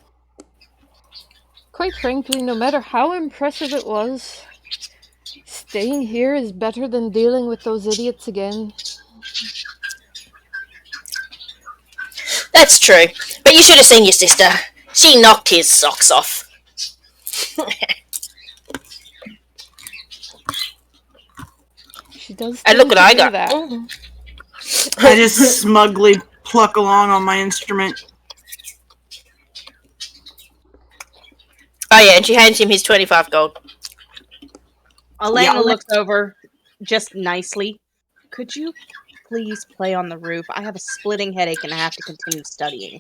quite frankly, no matter how impressive it was, staying here is better than dealing with those idiots again. That's true. But you should have seen your sister. She knocked his socks off. She does. And look what I do got. that. I just smugly pluck along on my instrument. Oh yeah, and she hands him his 25 gold. Aleyna Yeah. looks over just nicely. Could you please play on the roof? I have a splitting headache and I have to continue studying.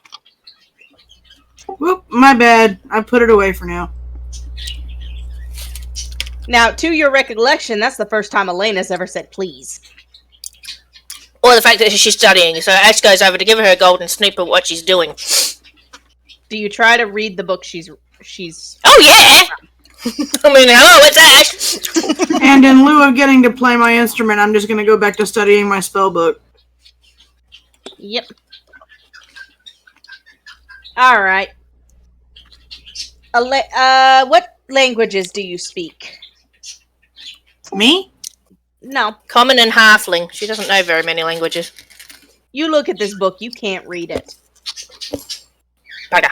Whoop, my bad. I put it away for now. Now, to your recollection, that's the first time Aleyna's ever said please. Or the fact that she's studying. So Ash goes over to give her a golden snoop of what she's doing. Do you try to read the book she's Oh yeah! I mean, hello, it's Ash! And in lieu of getting to play my instrument, I'm just going to go back to studying my spell book. Yep. Alright. What languages do you speak? Me? No. Common and halfling. She doesn't know very many languages. You look at this book, you can't read it. Bugger.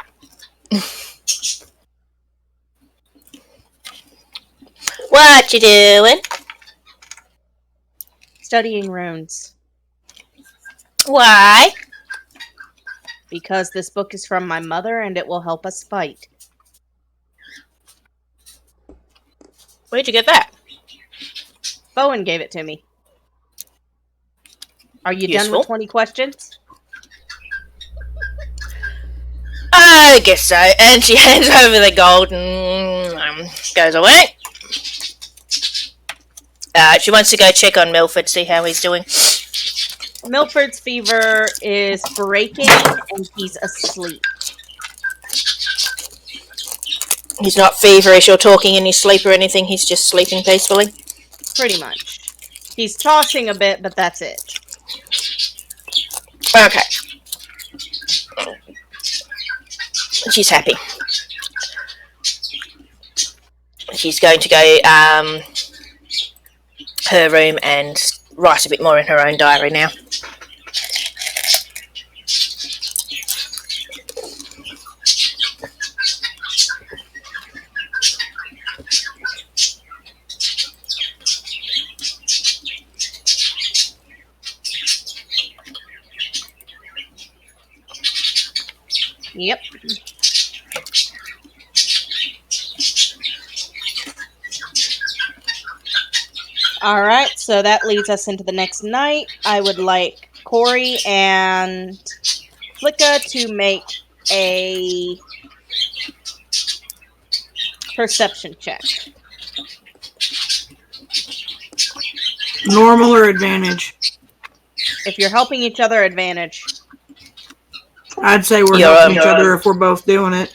What you doing? Studying runes. Why? Because this book is from my mother and it will help us fight. Where'd you get that? Bowen gave it to me. Are you done Useful. with 20 questions? I guess so. And she hands over the gold and goes away. She wants to go check on Milford, see how he's doing. Milford's fever is breaking and he's asleep. He's not feverish or talking in his sleep or anything. He's just sleeping peacefully. Pretty much. He's tossing a bit, but that's it. Okay. She's happy. She's going to go her room and write a bit more in her own diary now. Yep. Alright, so that leads us into the next night. I would like Corey and Flikk'a to make a perception check. Normal or advantage? If you're helping each other, advantage. I'd say we're helping each other if we're both doing it.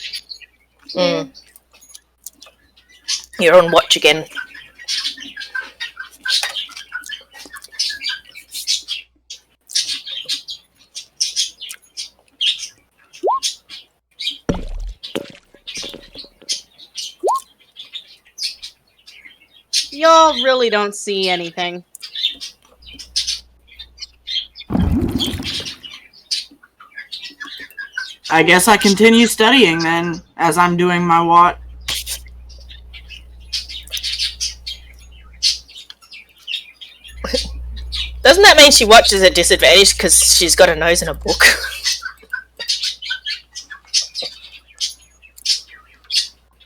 Mm. You're on watch again. Y'all really don't see anything. I guess I continue studying then, as I'm doing my what. Doesn't that mean she watches at disadvantage because she's got a nose in a book?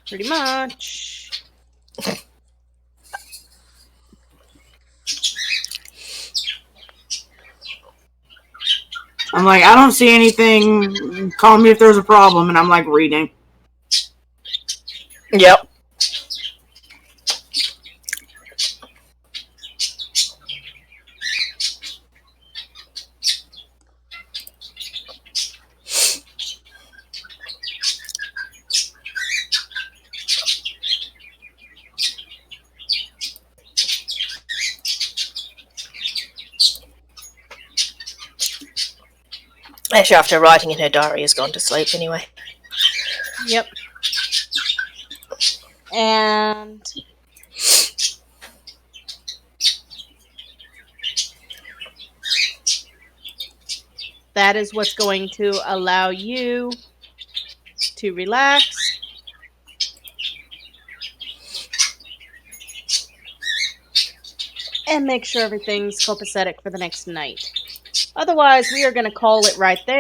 Pretty much. I'm like, I don't see anything. Call me if there's a problem, and I'm like reading. Yep. Actually, after writing in her diary, has gone to sleep anyway. Yep. And that is what's going to allow you to relax. And make sure everything's copacetic for the next night. Otherwise, we are going to call it right there.